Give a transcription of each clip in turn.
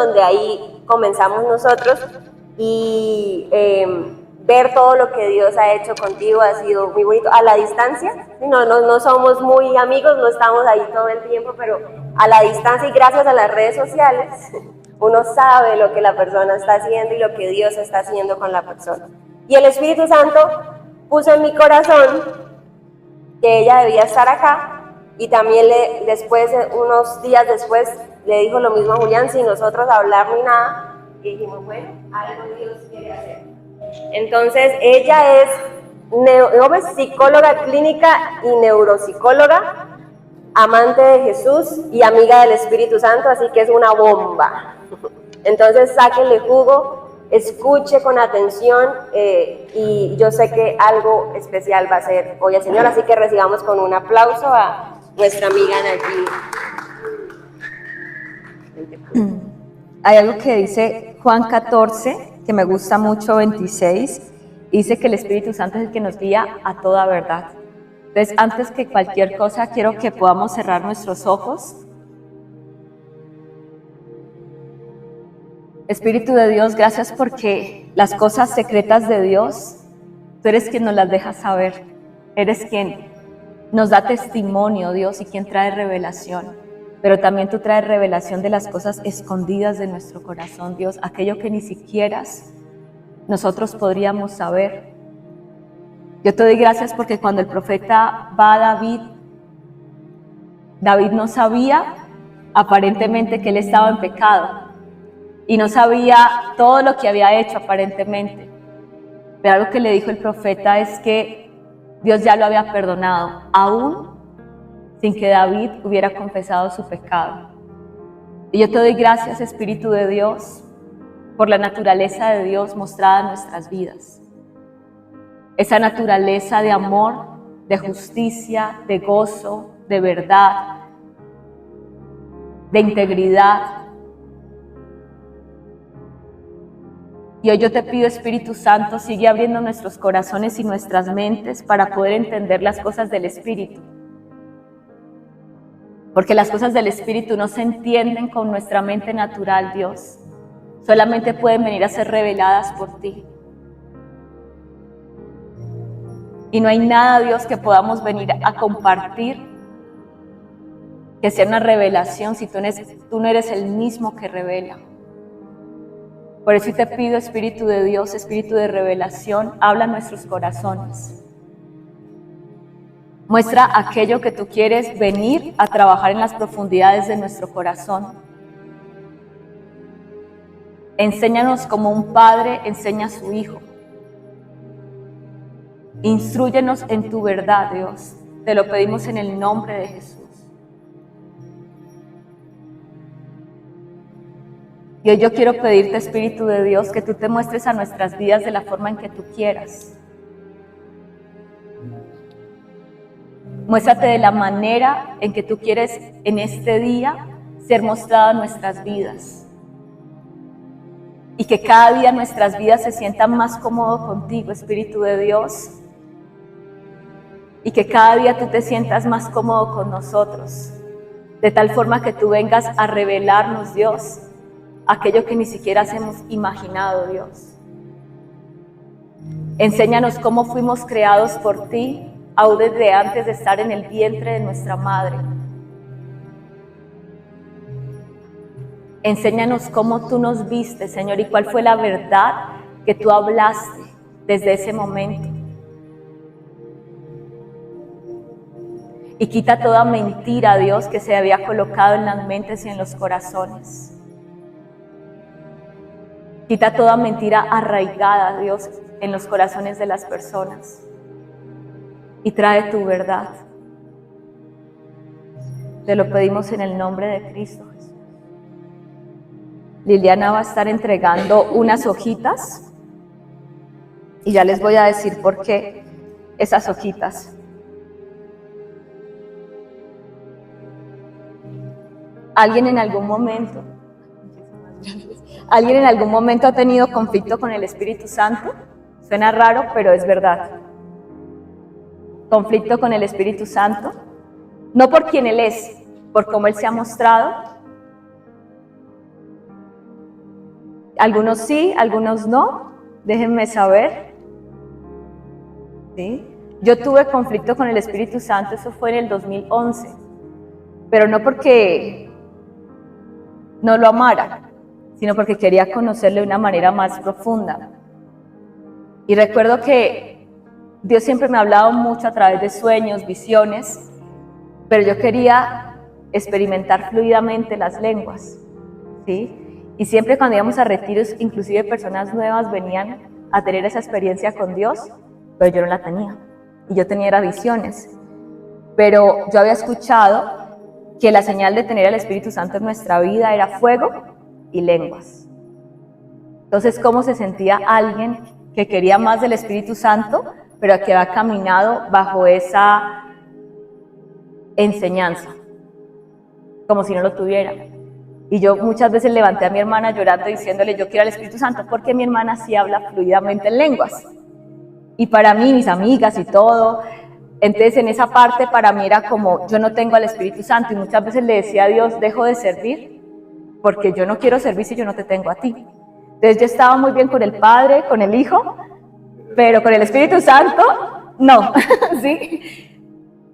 donde ahí comenzamos nosotros y ver todo lo que Dios ha hecho contigo ha sido muy bonito. A la distancia, no somos muy amigos, no estamos ahí todo el tiempo, pero a la distancia y gracias a las redes sociales, uno sabe lo que la persona está haciendo y lo que Dios está haciendo con la persona. Y el Espíritu Santo puso en mi corazón que ella debía estar acá y también después, unos días después, le dijo lo mismo a Julián sin nosotros hablar ni nada y dijimos, bueno, algo Dios quiere hacer. Entonces ella es psicóloga clínica y neuropsicóloga, amante de Jesús y amiga del Espíritu Santo, así que es una bomba. Entonces sáquenle jugo, escuche con atención y yo sé que algo especial va a ser hoy el Señor, así que recibamos con un aplauso a nuestra amiga Nadine. Hay algo que dice Juan 14, que me gusta mucho, 26, dice que el Espíritu Santo es el que nos guía a toda verdad. Entonces, antes que cualquier cosa, quiero que podamos cerrar nuestros ojos. Espíritu de Dios, gracias porque las cosas secretas de Dios, tú eres quien nos las deja saber. Eres quien nos da testimonio, Dios, y quien trae revelación. Pero también tú traes revelación de las cosas escondidas de nuestro corazón, Dios, aquello que ni siquiera nosotros podríamos saber. Yo te doy gracias porque cuando el profeta va a David no sabía aparentemente que él estaba en pecado y no sabía todo lo que había hecho aparentemente. Pero algo que le dijo el profeta es que Dios ya lo había perdonado, aún sin que David hubiera confesado su pecado. Y yo te doy gracias, Espíritu de Dios, por la naturaleza de Dios mostrada en nuestras vidas. Esa naturaleza de amor, de justicia, de gozo, de verdad, de integridad. Y hoy yo te pido, Espíritu Santo, sigue abriendo nuestros corazones y nuestras mentes para poder entender las cosas del Espíritu. Porque las cosas del Espíritu no se entienden con nuestra mente natural, Dios. Solamente pueden venir a ser reveladas por ti. Y no hay nada, Dios, que podamos venir a compartir que sea una revelación si tú no eres el mismo que revela. Por eso te pido, Espíritu de Dios, Espíritu de revelación, habla en nuestros corazones. Muestra aquello que tú quieres venir a trabajar en las profundidades de nuestro corazón. Enséñanos como un padre enseña a su hijo. Instrúyenos en tu verdad, Dios. Te lo pedimos en el nombre de Jesús. Y hoy yo quiero pedirte, Espíritu de Dios, que tú te muestres a nuestras vidas de la forma en que tú quieras. Muéstrate de la manera en que tú quieres en este día ser mostrado en nuestras vidas. Y que cada día nuestras vidas se sientan más cómodos contigo, Espíritu de Dios. Y que cada día tú te sientas más cómodo con nosotros. De tal forma que tú vengas a revelarnos, Dios, aquello que ni siquiera hemos imaginado, Dios. Enséñanos cómo fuimos creados por ti, aún desde antes de estar en el vientre de nuestra madre. Enséñanos cómo tú nos viste, Señor, y cuál fue la verdad que tú hablaste desde ese momento. Y quita toda mentira, Dios, que se había colocado en las mentes y en los corazones. Quita toda mentira arraigada, Dios, en los corazones de las personas. Y trae tu verdad. Te lo pedimos en el nombre de Cristo Jesús. Liliana va a estar entregando unas hojitas. Y ya les voy a decir por qué esas hojitas. ¿Alguien en algún momento ha tenido conflicto con el Espíritu Santo? Suena raro, pero es verdad. Conflicto con el Espíritu Santo, no por quien Él es, por cómo Él se ha mostrado. Algunos sí, algunos no. Déjenme saber. ¿Sí? Yo tuve conflicto con el Espíritu Santo, eso fue en el 2011, pero no porque no lo amara, sino porque quería conocerle de una manera más profunda. Y recuerdo que Dios siempre me ha hablado mucho a través de sueños, visiones, pero yo quería experimentar fluidamente las lenguas, ¿sí? Y siempre cuando íbamos a retiros, inclusive personas nuevas venían a tener esa experiencia con Dios, pero yo no la tenía. Y yo tenía visiones. Pero yo había escuchado que la señal de tener al Espíritu Santo en nuestra vida era fuego y lenguas. Entonces, ¿cómo se sentía alguien que quería más del Espíritu Santo, pero que había caminado bajo esa enseñanza, como si no lo tuviera? Y yo muchas veces levanté a mi hermana llorando diciéndole, yo quiero al Espíritu Santo, porque mi hermana sí habla fluidamente en lenguas. Y para mí, mis amigas y todo, entonces en esa parte para mí era como, yo no tengo al Espíritu Santo, y muchas veces le decía a Dios, dejo de servir, porque yo no quiero servir si yo no te tengo a ti. Entonces yo estaba muy bien con el Padre, con el Hijo, pero con el Espíritu Santo, no, ¿sí?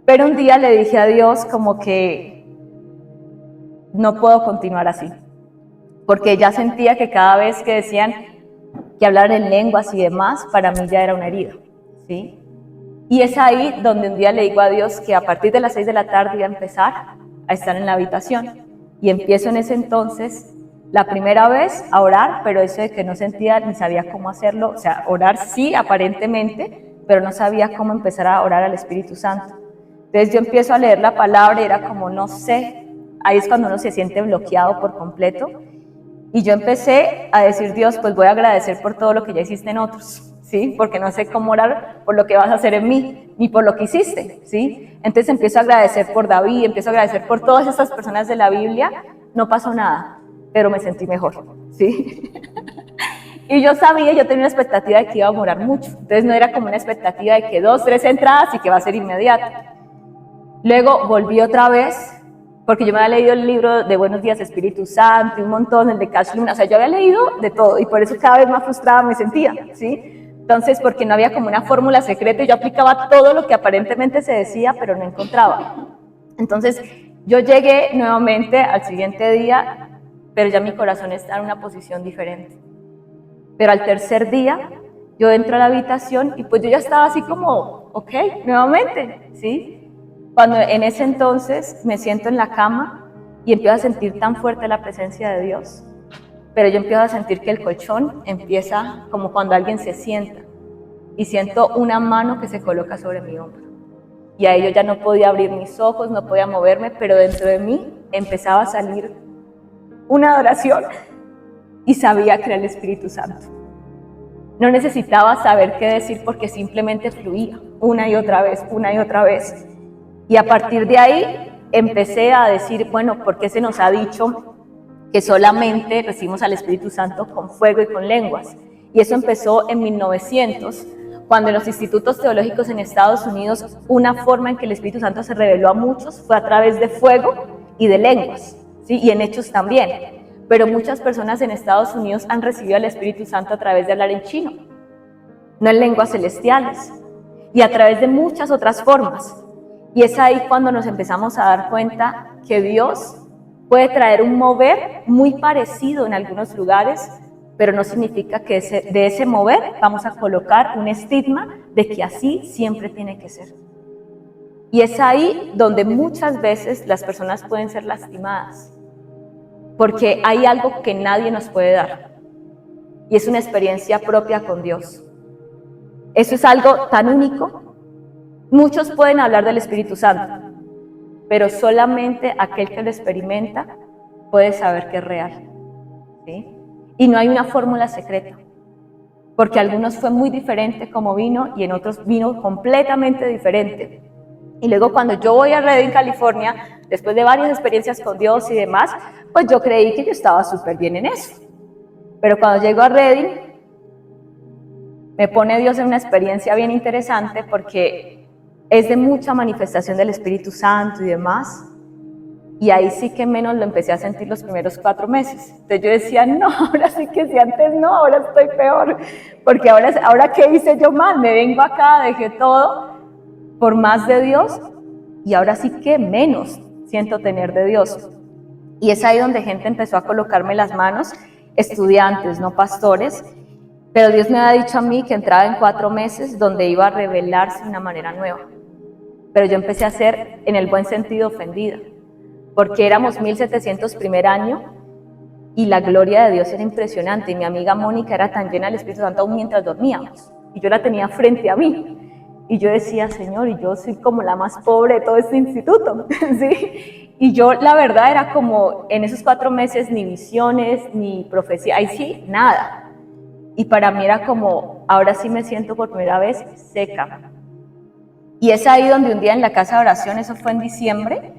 Pero un día le dije a Dios como que no puedo continuar así, porque ya sentía que cada vez que decían que hablar en lenguas y demás, para mí ya era una herida, ¿sí? Y es ahí donde un día le digo a Dios que a partir de las 6 de la tarde iba a empezar a estar en la habitación. Y empiezo en ese entonces, la primera vez, a orar, pero eso de que no sentía ni sabía cómo hacerlo, o sea, orar sí, aparentemente, pero no sabía cómo empezar a orar al Espíritu Santo. Entonces yo empiezo a leer la palabra y era como, no sé, ahí es cuando uno se siente bloqueado por completo. Y yo empecé a decir, Dios, pues voy a agradecer por todo lo que ya hiciste en otros, ¿sí? Porque no sé cómo orar por lo que vas a hacer en mí, ni por lo que hiciste, ¿sí? Entonces empiezo a agradecer por David, empiezo a agradecer por todas estas personas de la Biblia. No pasó nada, pero me sentí mejor, ¿sí? Y yo sabía, yo tenía una expectativa de que iba a demorar mucho. Entonces no era como una expectativa de que 2, 3 entradas y que va a ser inmediato. Luego volví otra vez, porque yo me había leído el libro de Buenos Días Espíritu Santo y un montón, el de Cash Luna, o sea, yo había leído de todo y por eso cada vez más frustrada me sentía, ¿sí? Entonces, porque no había como una fórmula secreta y yo aplicaba todo lo que aparentemente se decía, pero no encontraba. Entonces, yo llegué nuevamente al siguiente día, pero ya mi corazón está en una posición diferente. Pero al tercer día, yo entro a la habitación y pues yo ya estaba así como, ok, nuevamente, ¿sí? Cuando en ese entonces me siento en la cama y empiezo a sentir tan fuerte la presencia de Dios, pero yo empiezo a sentir que el colchón empieza como cuando alguien se sienta y siento una mano que se coloca sobre mi hombro. Y ahí yo ya no podía abrir mis ojos, no podía moverme, pero dentro de mí empezaba a salir una adoración y sabía que era el Espíritu Santo. No necesitaba saber qué decir porque simplemente fluía una y otra vez, una y otra vez. Y a partir de ahí empecé a decir, bueno, ¿por qué se nos ha dicho que solamente recibimos al Espíritu Santo con fuego y con lenguas? Y eso empezó en 1900, cuando en los institutos teológicos en Estados Unidos, una forma en que el Espíritu Santo se reveló a muchos fue a través de fuego y de lenguas, ¿sí? Y en hechos también. Pero muchas personas en Estados Unidos han recibido al Espíritu Santo a través de hablar en chino, no en lenguas celestiales, y a través de muchas otras formas. Y es ahí cuando nos empezamos a dar cuenta que Dios puede traer un mover muy parecido en algunos lugares, pero no significa que de ese mover vamos a colocar un estigma de que así siempre tiene que ser. Y es ahí donde muchas veces las personas pueden ser lastimadas, porque hay algo que nadie nos puede dar, y es una experiencia propia con Dios. Eso es algo tan único. Muchos pueden hablar del Espíritu Santo, pero solamente aquel que lo experimenta puede saber que es real, ¿sí? Y no hay una fórmula secreta, porque a algunos fue muy diferente como vino y en otros vino completamente diferente. Y luego cuando yo voy a Redding, California, después de varias experiencias con Dios y demás, pues yo creí que yo estaba súper bien en eso. Pero cuando llego a Redding, me pone Dios en una experiencia bien interesante porque es de mucha manifestación del Espíritu Santo y demás. Y ahí sí que menos lo empecé a sentir los primeros 4 meses. Entonces yo decía, no, ahora sí que si antes no, ahora estoy peor. Porque ahora ¿qué hice yo mal? Me vengo acá, dejé todo por más de Dios y ahora sí que menos siento tener de Dios. Y es ahí donde gente empezó a colocarme las manos, estudiantes, no pastores, pero Dios me había dicho a mí que entraba en 4 meses donde iba a revelarse de una manera nueva. Pero yo empecé a ser, en el buen sentido, ofendida, porque éramos 1700 primer año y la gloria de Dios era impresionante. Y mi amiga Mónica era tan llena del Espíritu Santo aún mientras dormíamos, y yo la tenía frente a mí. Y yo decía, Señor, y yo soy como la más pobre de todo este instituto, ¿sí? Y yo, la verdad, era como, en esos 4 meses, ni visiones, ni profecía, ahí sí, nada. Y para mí era como, ahora sí me siento por primera vez seca. Y es ahí donde un día en la casa de oración, eso fue en diciembre,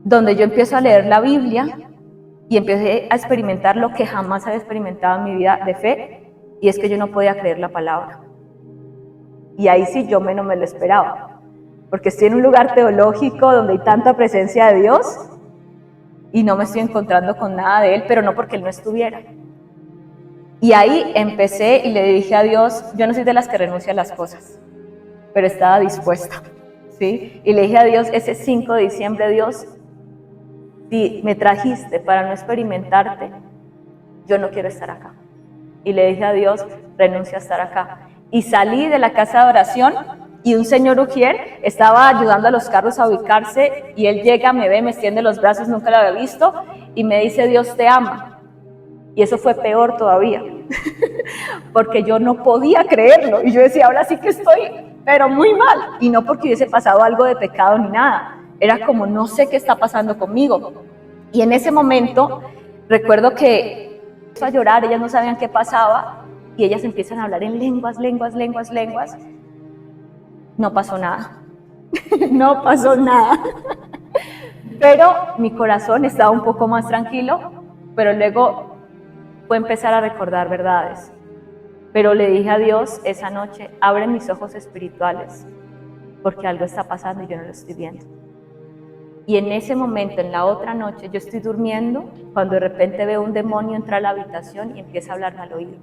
donde yo empiezo a leer la Biblia y empecé a experimentar lo que jamás había experimentado en mi vida de fe, y es que yo no podía creer la palabra. Y ahí sí yo menos me lo esperaba, porque estoy en un lugar teológico donde hay tanta presencia de Dios y no me estoy encontrando con nada de Él, pero no porque Él no estuviera. Y ahí empecé y le dije a Dios, yo no soy de las que renuncia a las cosas, pero estaba dispuesta, ¿sí? Y le dije a Dios ese 5 de diciembre, Dios, si me trajiste para no experimentarte, yo no quiero estar acá. Y le dije a Dios, renuncio a estar acá. Y salí de la casa de oración y un señor ujier estaba ayudando a los carros a ubicarse y él llega, me ve, me extiende los brazos, nunca lo había visto, y me dice, Dios te ama. Y eso fue peor todavía, porque yo no podía creerlo. Y yo decía, ahora sí que estoy, pero muy mal. Y no porque hubiese pasado algo de pecado ni nada. Era como, no sé qué está pasando conmigo. Y en ese momento, recuerdo que empezó a llorar, ellas no sabían qué pasaba, y ellas empiezan a hablar en lenguas. No pasó nada. No pasó nada. Pero mi corazón estaba un poco más tranquilo, pero luego fue empezar a recordar verdades. Pero le dije a Dios esa noche, abre mis ojos espirituales, porque algo está pasando y yo no lo estoy viendo. Y en ese momento, en la otra noche, yo estoy durmiendo, cuando de repente veo un demonio entrar a la habitación y empieza a hablarme al oído.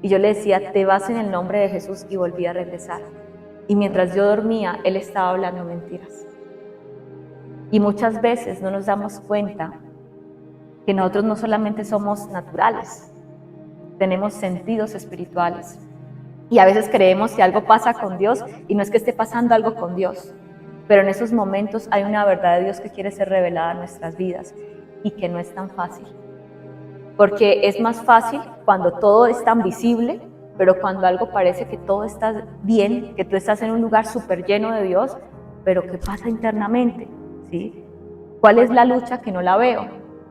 Y yo le decía, te vas en el nombre de Jesús, y volví a regresar. Y mientras yo dormía, él estaba hablando mentiras. Y muchas veces no nos damos cuenta que nosotros no solamente somos naturales, tenemos sentidos espirituales. Y a veces creemos que algo pasa con Dios, y no es que esté pasando algo con Dios, pero en esos momentos hay una verdad de Dios que quiere ser revelada en nuestras vidas, y que no es tan fácil. Porque es más fácil cuando todo es tan visible, pero cuando algo parece que todo está bien, que tú estás en un lugar súper lleno de Dios, pero ¿qué pasa internamente? ¿Sí? ¿Cuál es la lucha? Que no la veo,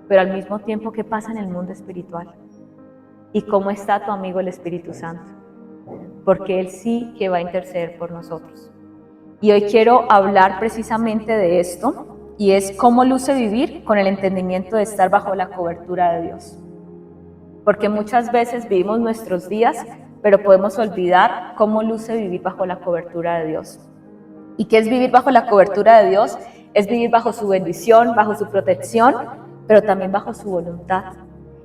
pero al mismo tiempo, ¿qué pasa en el mundo espiritual? ¿Y cómo está tu amigo el Espíritu Santo? Porque Él sí que va a interceder por nosotros. Y hoy quiero hablar precisamente de esto, y es cómo luce vivir con el entendimiento de estar bajo la cobertura de Dios. Porque muchas veces vivimos nuestros días, pero podemos olvidar cómo luce vivir bajo la cobertura de Dios. ¿Y qué es vivir bajo la cobertura de Dios? Es vivir bajo su bendición, bajo su protección, pero también bajo su voluntad.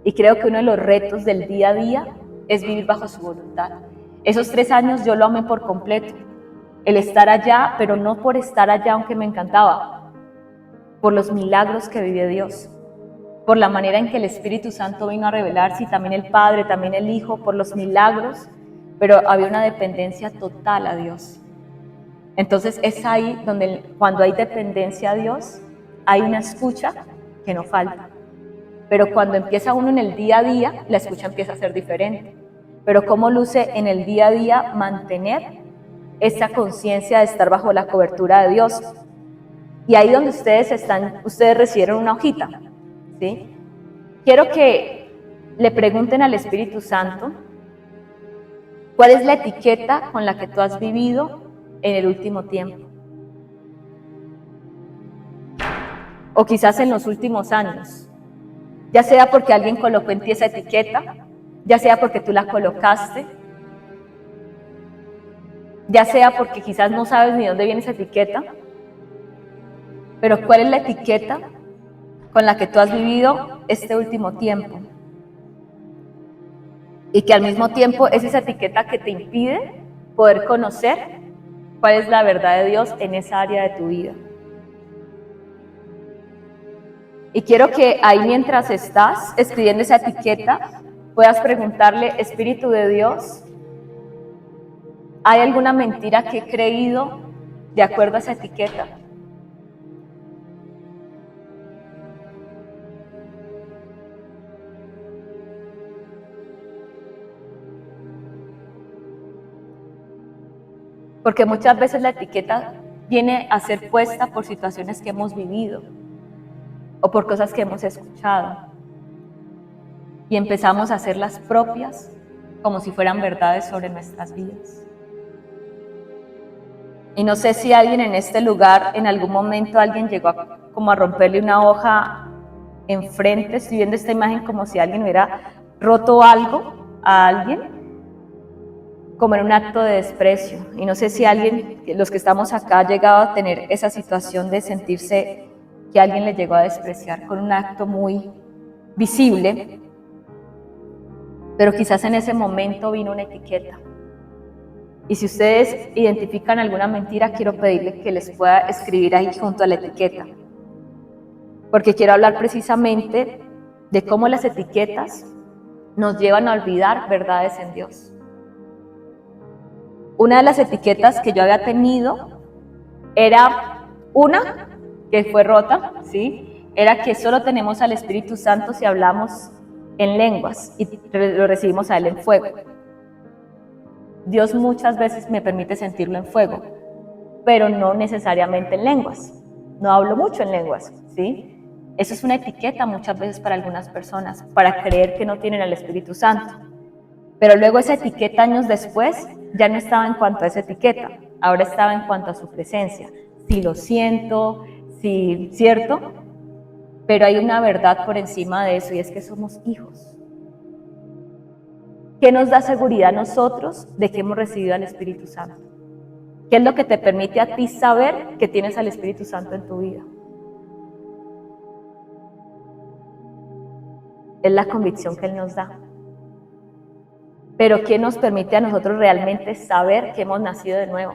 Y creo que uno de los retos del día a día es vivir bajo su voluntad. Esos 3 años yo lo amé por completo. El estar allá, pero no por estar allá aunque me encantaba, por los milagros que vivió Dios, por la manera en que el Espíritu Santo vino a revelarse, y también el Padre, también el Hijo, por los milagros, pero había una dependencia total a Dios. Entonces es ahí donde cuando hay dependencia a Dios, hay una escucha que no falta. Pero cuando empieza uno en el día a día, la escucha empieza a ser diferente. Pero ¿cómo luce en el día a día mantener esa conciencia de estar bajo la cobertura de Dios? Y ahí donde ustedes están, ustedes recibieron una hojita, ¿sí? Quiero que le pregunten al Espíritu Santo, ¿cuál es la etiqueta con la que tú has vivido en el último tiempo? O quizás en los últimos años. Ya sea porque alguien colocó en ti esa etiqueta, ya sea porque tú la colocaste, ya sea porque quizás no sabes ni dónde viene esa etiqueta, Pero ¿cuál es la etiqueta con la que tú has vivido este último tiempo? Y que al mismo tiempo es esa etiqueta que te impide poder conocer cuál es la verdad de Dios en esa área de tu vida. Y quiero que ahí, mientras estás escribiendo esa etiqueta, puedas preguntarle: Espíritu de Dios, ¿hay alguna mentira que he creído de acuerdo a esa etiqueta? Porque muchas veces la etiqueta viene a ser puesta por situaciones que hemos vivido o por cosas que hemos escuchado, y empezamos a hacerlas propias como si fueran verdades sobre nuestras vidas. Y no sé si alguien en este lugar, en algún momento alguien llegó como a romperle una hoja enfrente. Estoy viendo esta imagen como si alguien hubiera roto algo a alguien, como en un acto de desprecio. Y no sé si alguien, los que estamos acá, ha llegado a tener esa situación de sentirse que alguien le llegó a despreciar con un acto muy visible, pero quizás en ese momento vino una etiqueta. Y si ustedes identifican alguna mentira, quiero pedirle que les pueda escribir ahí junto a la etiqueta, porque quiero hablar precisamente de cómo las etiquetas nos llevan a olvidar verdades en Dios. Una de las etiquetas que yo había tenido era una que fue rota, ¿sí? Era que solo tenemos al Espíritu Santo si hablamos en lenguas y lo recibimos a Él en fuego. Dios muchas veces me permite sentirlo en fuego, pero no necesariamente en lenguas. No hablo mucho en lenguas, ¿sí? Eso es una etiqueta muchas veces para algunas personas, para creer que no tienen al Espíritu Santo. Pero luego esa etiqueta, años después, ya no estaba en cuanto a esa etiqueta, ahora estaba en cuanto a su presencia. Si lo siento, si, ¿cierto? Pero hay una verdad por encima de eso, y es que somos hijos. ¿Qué nos da seguridad a nosotros de que hemos recibido al Espíritu Santo? ¿Qué es lo que te permite a ti saber que tienes al Espíritu Santo en tu vida? Es la convicción que Él nos da. Pero ¿qué nos permite a nosotros realmente saber que hemos nacido de nuevo?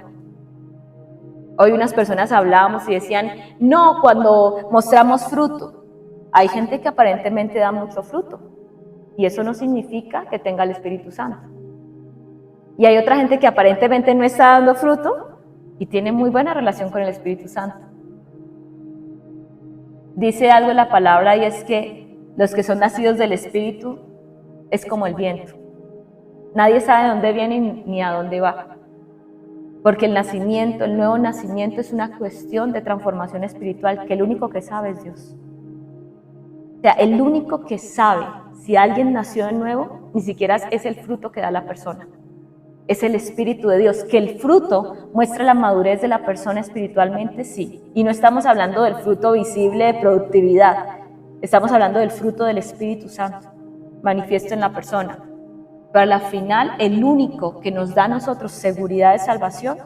Hoy unas personas hablábamos y decían: no, cuando mostramos fruto. Hay gente que aparentemente da mucho fruto, y eso no significa que tenga el Espíritu Santo. Y hay otra gente que aparentemente no está dando fruto y tiene muy buena relación con el Espíritu Santo. Dice algo en la palabra, y es que los que son nacidos del Espíritu es como el viento. Nadie sabe de dónde viene ni a dónde va. Porque el nacimiento, el nuevo nacimiento, es una cuestión de transformación espiritual que el único que sabe es Dios. O sea, el único que sabe si alguien nació de nuevo, ni siquiera es el fruto que da la persona. Es el Espíritu de Dios. Que el fruto muestra la madurez de la persona espiritualmente, sí. Y no estamos hablando del fruto visible de productividad. Estamos hablando del fruto del Espíritu Santo, manifiesto en la persona. Pero al final, el único que nos da a nosotros seguridad de salvación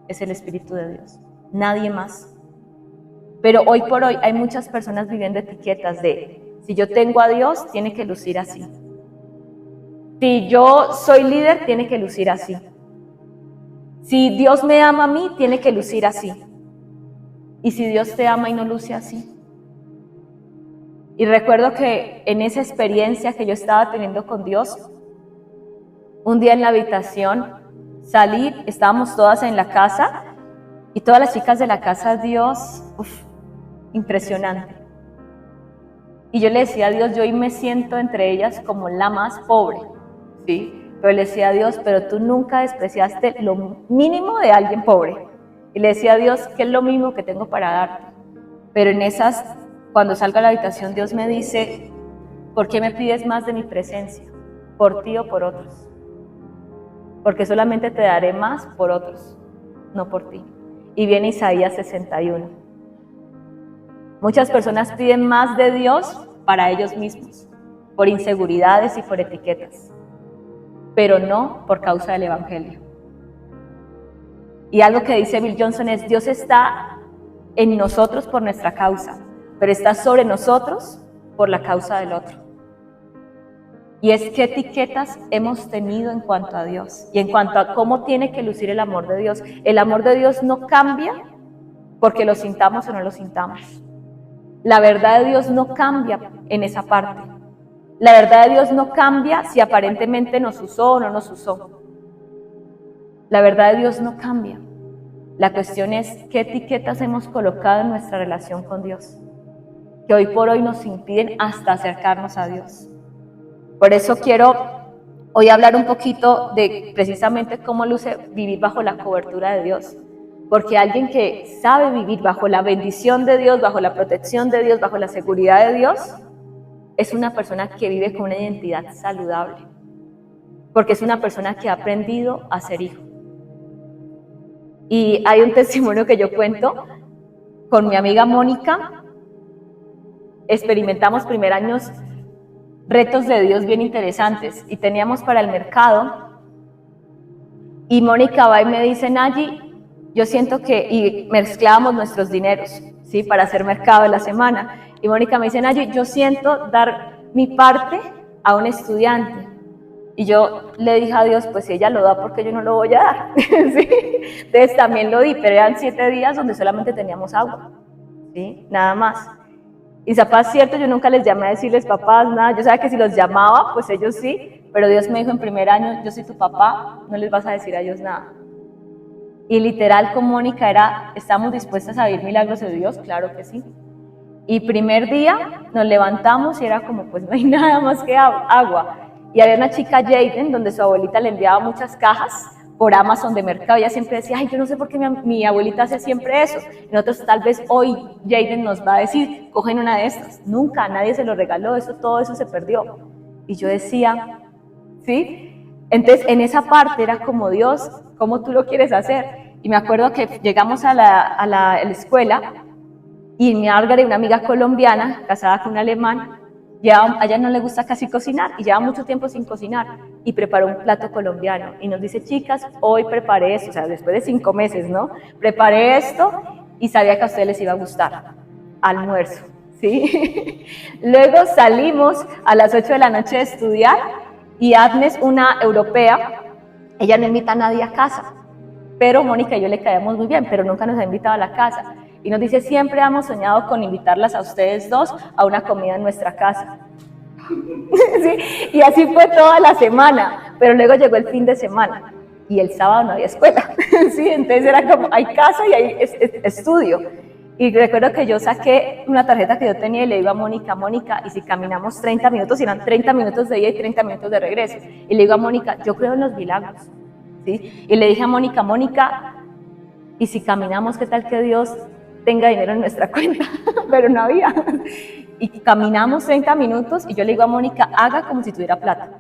es el Espíritu de Dios. Nadie más. Pero hoy por hoy hay muchas personas viviendo etiquetas de: si yo tengo a Dios, tiene que lucir así. Si yo soy líder, tiene que lucir así. Si Dios me ama a mí, tiene que lucir así. ¿Y si Dios te ama y no luce así? Y recuerdo que en esa experiencia que yo estaba teniendo con Dios, un día en la habitación salí, estábamos todas en la casa, y todas las chicas de la casa, Dios, impresionante. Y yo le decía a Dios, yo hoy me siento entre ellas como la más pobre, ¿sí? Pero le decía a Dios, pero tú nunca despreciaste lo mínimo de alguien pobre. Y le decía a Dios, ¿qué es lo mínimo que tengo para darte? Pero en esas, cuando salgo a la habitación, Dios me dice: ¿por qué me pides más de mi presencia? ¿Por ti o por otros? Porque solamente te daré más por otros, no por ti. Y viene Isaías 61. Muchas personas piden más de Dios para ellos mismos, por inseguridades y por etiquetas, pero no por causa del Evangelio. Y algo que dice Bill Johnson es: Dios está en nosotros por nuestra causa, pero está sobre nosotros por la causa del otro. Y es qué etiquetas hemos tenido en cuanto a Dios y en cuanto a cómo tiene que lucir el amor de Dios. El amor de Dios no cambia porque lo sintamos o no lo sintamos. La verdad de Dios no cambia en esa parte. La verdad de Dios no cambia si aparentemente nos usó o no nos usó. La verdad de Dios no cambia. La cuestión es qué etiquetas hemos colocado en nuestra relación con Dios, que hoy por hoy nos impiden hasta acercarnos a Dios. Por eso quiero hoy hablar un poquito de precisamente cómo luce vivir bajo la cobertura de Dios. Porque alguien que sabe vivir bajo la bendición de Dios, bajo la protección de Dios, bajo la seguridad de Dios, es una persona que vive con una identidad saludable. Porque es una persona que ha aprendido a ser hijo. Y hay un testimonio que yo cuento con mi amiga Mónica. Experimentamos primer años retos de Dios bien interesantes y teníamos para el mercado y Mónica va y me dice, Nayi, yo siento que, y mezclábamos nuestros dineros, ¿sí? Para hacer mercado de la semana, y Mónica me dice, Nayi, yo siento dar mi parte a un estudiante, y yo le dije a Dios, pues si ella lo da, porque yo no lo voy a dar, ¿sí? Entonces también lo di, pero eran 7 días donde solamente teníamos agua, ¿sí? Nada más. Y papás, cierto, yo nunca les llamé a decirles papás, nada, yo sabía que si los llamaba, pues ellos sí, pero Dios me dijo en primer año, yo soy tu papá, no les vas a decir a ellos nada. Y literal con Mónica era, ¿estamos dispuestas a vivir milagros de Dios? Claro que sí. Y primer día nos levantamos y era como, pues no hay nada más que agua. Y había una chica, Jaden, donde su abuelita le enviaba muchas cajas por Amazon de mercado. Ella siempre decía, ay, yo no sé por qué mi abuelita hace siempre eso. Y nosotros tal vez hoy Jaden nos va a decir, cogen una de estas. Nunca, nadie se lo regaló, todo eso se perdió. Y yo decía, ¿sí? Entonces en esa parte era como, Dios, ¿cómo tú lo quieres hacer? Y me acuerdo que llegamos a la escuela y mi Margaret, una amiga colombiana, casada con un alemán, a ella no le gusta casi cocinar y lleva mucho tiempo sin cocinar y preparó un plato colombiano y nos dice, chicas, hoy preparé esto, o sea, después de 5 meses, ¿no? Preparé esto y sabía que a ustedes les iba a gustar. Almuerzo, ¿sí? Luego salimos a las 8 de la noche de estudiar y Agnes, una europea, ella no invita a nadie a casa, pero Mónica y yo le caemos muy bien, pero nunca nos ha invitado a la casa. Y nos dice, siempre hemos soñado con invitarlas a ustedes dos a una comida en nuestra casa. ¿Sí? Y así fue toda la semana, pero luego llegó el fin de semana y el sábado no había escuela. ¿Sí? Entonces era como, hay casa y hay estudio. Y recuerdo que yo saqué una tarjeta que yo tenía y le digo a Mónica, Mónica, y si caminamos 30 minutos, eran 30 minutos de ida y 30 minutos de regreso. Y le digo a Mónica, yo creo en los milagros. ¿Sí? Y le dije a Mónica, Mónica, y si caminamos, ¿qué tal que Dios tenga dinero en nuestra cuenta? Pero no había. Y caminamos 30 minutos y yo le digo a Mónica, haga como si tuviera plata.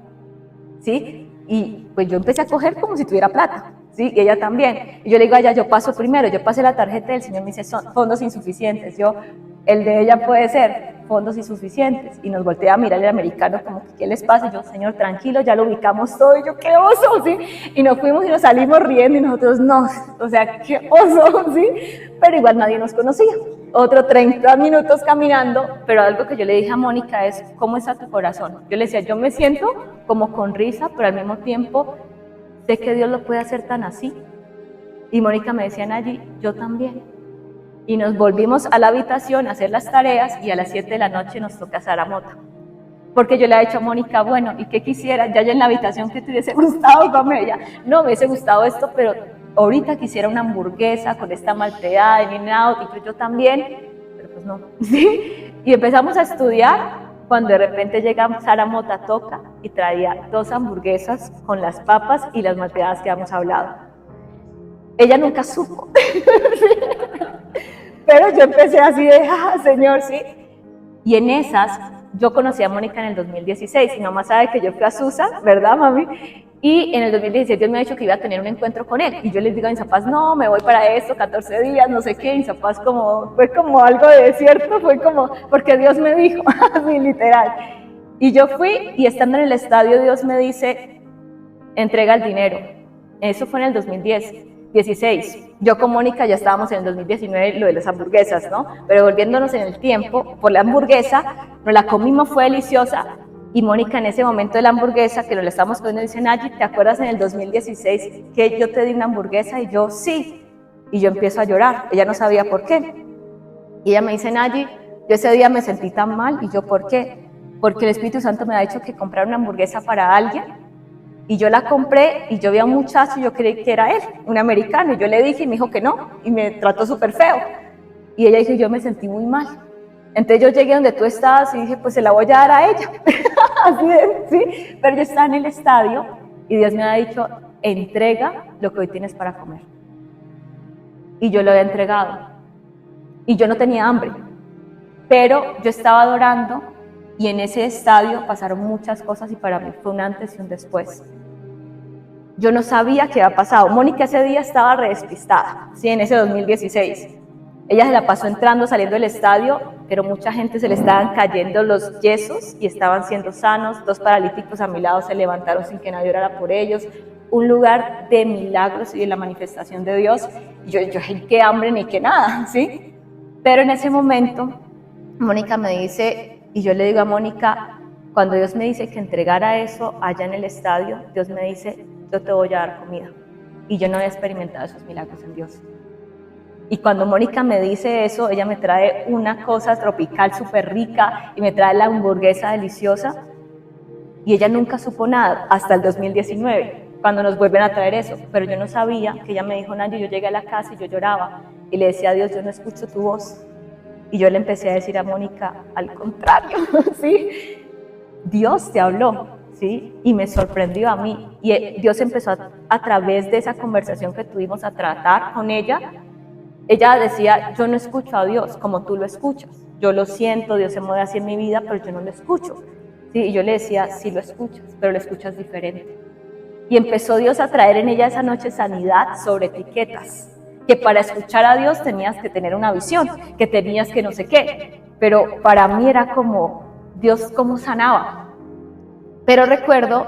¿Sí? Y pues yo empecé a coger como si tuviera plata. ¿Sí? Y ella también. Y yo le digo a ella, yo paso primero, yo pasé la tarjeta del Señor, me dice, son fondos insuficientes. Yo, el de ella puede ser fondos insuficientes. Y nos voltea a mirar el americano como, ¿qué les pasa? Y yo, Señor, tranquilo, ya lo ubicamos todo. Y yo, ¡qué oso! ¿Sí? Y nos fuimos y nos salimos riendo y nosotros, no, o sea, ¡qué oso! ¿Sí? Pero igual nadie nos conocía. Otro 30 minutos caminando, pero algo que yo le dije a Mónica es, ¿cómo está tu corazón? Yo le decía, yo me siento como con risa, pero al mismo tiempo sé que Dios lo puede hacer tan así. Y Mónica me decía, Nayi, yo también. Y nos volvimos a la habitación a hacer las tareas y a las 7 de la noche nos toca Zaramota. Porque yo le he dicho a Mónica, bueno, ¿y qué quisiera? Ya en la habitación, ¿qué te hubiese gustado comer? Ella, no, me hubiese gustado esto, pero ahorita quisiera una hamburguesa con esta malteada de In-N-Out, y pues yo también, pero pues no. ¿Sí? Y empezamos a estudiar cuando de repente llega Zaramota, toca y traía 2 hamburguesas con las papas y las malteadas que habíamos hablado. Ella nunca supo. Pero yo empecé así de, Señor, sí. Y en esas, yo conocí a Mónica en el 2016, y mamá sabe que yo fui a Susa, ¿verdad, mami? Y en el 2016 Dios me ha dicho que iba a tener un encuentro con él. Y yo les digo a mis papás, no, me voy para esto, 14 días, no sé qué. Y mis papás fue como algo de desierto, fue como, porque Dios me dijo, así literal. Y yo fui, y estando en el estadio, Dios me dice, entrega el dinero. Eso fue en el 2010. 2016. Yo con Mónica ya estábamos en el 2019, lo de las hamburguesas, ¿no? Pero volviéndonos en el tiempo, por la hamburguesa, nos la comimos, fue deliciosa, y Mónica en ese momento de la hamburguesa, que nos la estábamos comiendo, dice, Nayi, ¿te acuerdas en el 2016 que yo te di una hamburguesa? Y yo, sí. Y yo empiezo a llorar, ella no sabía por qué. Y ella me dice, Nayi, yo ese día me sentí tan mal, y yo, ¿por qué? Porque el Espíritu Santo me ha dicho que comprar una hamburguesa para alguien, y yo la compré, y yo vi a un muchacho, y yo creí que era él, un americano, y yo le dije, y me dijo que no, y me trató súper feo. Y ella dijo, yo me sentí muy mal. Entonces yo llegué donde tú estabas, y dije, pues se la voy a dar a ella. Así de, ¿sí? Pero yo estaba en el estadio, y Dios me ha dicho, entrega lo que hoy tienes para comer. Y yo lo había entregado. Y yo no tenía hambre. Pero yo estaba adorando, y en ese estadio pasaron muchas cosas, y para mí fue un antes y un después. Yo no sabía qué había pasado. Mónica ese día estaba re despistada, ¿sí? En ese 2016. Ella se la pasó entrando, saliendo del estadio, pero mucha gente se le estaban cayendo los yesos y estaban siendo sanos. 2 paralíticos a mi lado se levantaron sin que nadie orara por ellos. Un lugar de milagros y de la manifestación de Dios. Yo qué hambre ni qué nada, ¿sí? Pero en ese momento, Mónica me dice, y yo le digo a Mónica, cuando Dios me dice que entregara eso allá en el estadio, Dios me dice, yo te voy a dar comida. Y yo no había experimentado esos milagros en Dios. Y cuando Mónica me dice eso, ella me trae una cosa tropical súper rica y me trae la hamburguesa deliciosa. Y ella nunca supo nada hasta el 2019, cuando nos vuelven a traer eso. Pero yo no sabía que ella me dijo, Nayi, yo llegué a la casa y yo lloraba. Y le decía a Dios, yo no escucho tu voz. Y yo le empecé a decir a Mónica, al contrario, ¿sí? Dios te habló, ¿sí? Y me sorprendió a mí. Y Dios empezó a través de esa conversación que tuvimos a tratar con ella. Ella decía, yo no escucho a Dios como tú lo escuchas. Yo lo siento, Dios se mueve así en mi vida, pero yo no lo escucho. ¿Sí? Y yo le decía, sí lo escuchas, pero lo escuchas diferente. Y empezó Dios a traer en ella esa noche sanidad sobre etiquetas. Que para escuchar a Dios tenías que tener una visión, que tenías que no sé qué. Pero para mí era como, Dios cómo sanaba. Pero recuerdo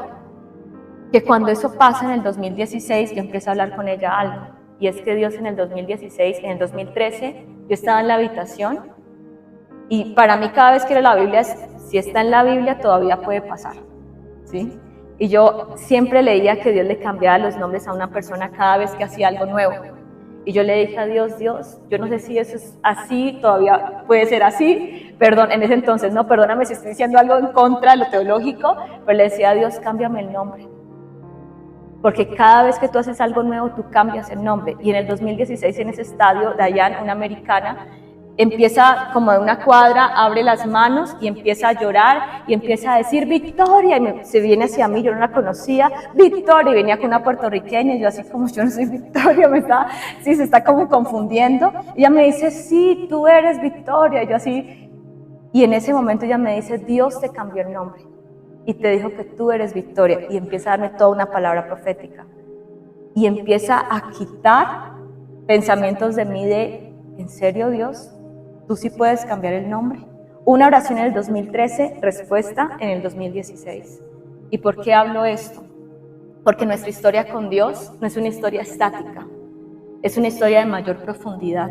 que cuando eso pasa en el 2016, yo empiezo a hablar con ella algo. Y es que Dios en el 2016, en el 2013, yo estaba en la habitación y para mí cada vez que leo la Biblia, si está en la Biblia todavía puede pasar, ¿sí? Y yo siempre leía que Dios le cambiaba los nombres a una persona cada vez que hacía algo nuevo. Y yo le dije a Dios, Dios, yo no sé si eso es así, todavía puede ser así, perdón, en ese entonces, no, perdóname si estoy diciendo algo en contra de lo teológico, pero le decía a Dios, cámbiame el nombre. Porque cada vez que tú haces algo nuevo, tú cambias el nombre. Y en el 2016, en ese estadio, Dayan, una americana, empieza como de una cuadra, abre las manos y empieza a llorar y empieza a decir Victoria, y se viene hacia mí, yo no la conocía, Victoria, y venía con una puertorriqueña, y yo así como, yo no soy Victoria, sí, se está como confundiendo. Y ella me dice, sí, tú eres Victoria, y yo así, y en ese momento ella me dice, Dios te cambió el nombre. Y te dijo que tú eres Victoria, y empieza a darme toda una palabra profética. Y empieza a quitar pensamientos de mí de, ¿en serio Dios? ¿Tú sí puedes cambiar el nombre? Una oración en el 2013, respuesta en el 2016. ¿Y por qué hablo esto? Porque nuestra historia con Dios no es una historia estática, es una historia de mayor profundidad,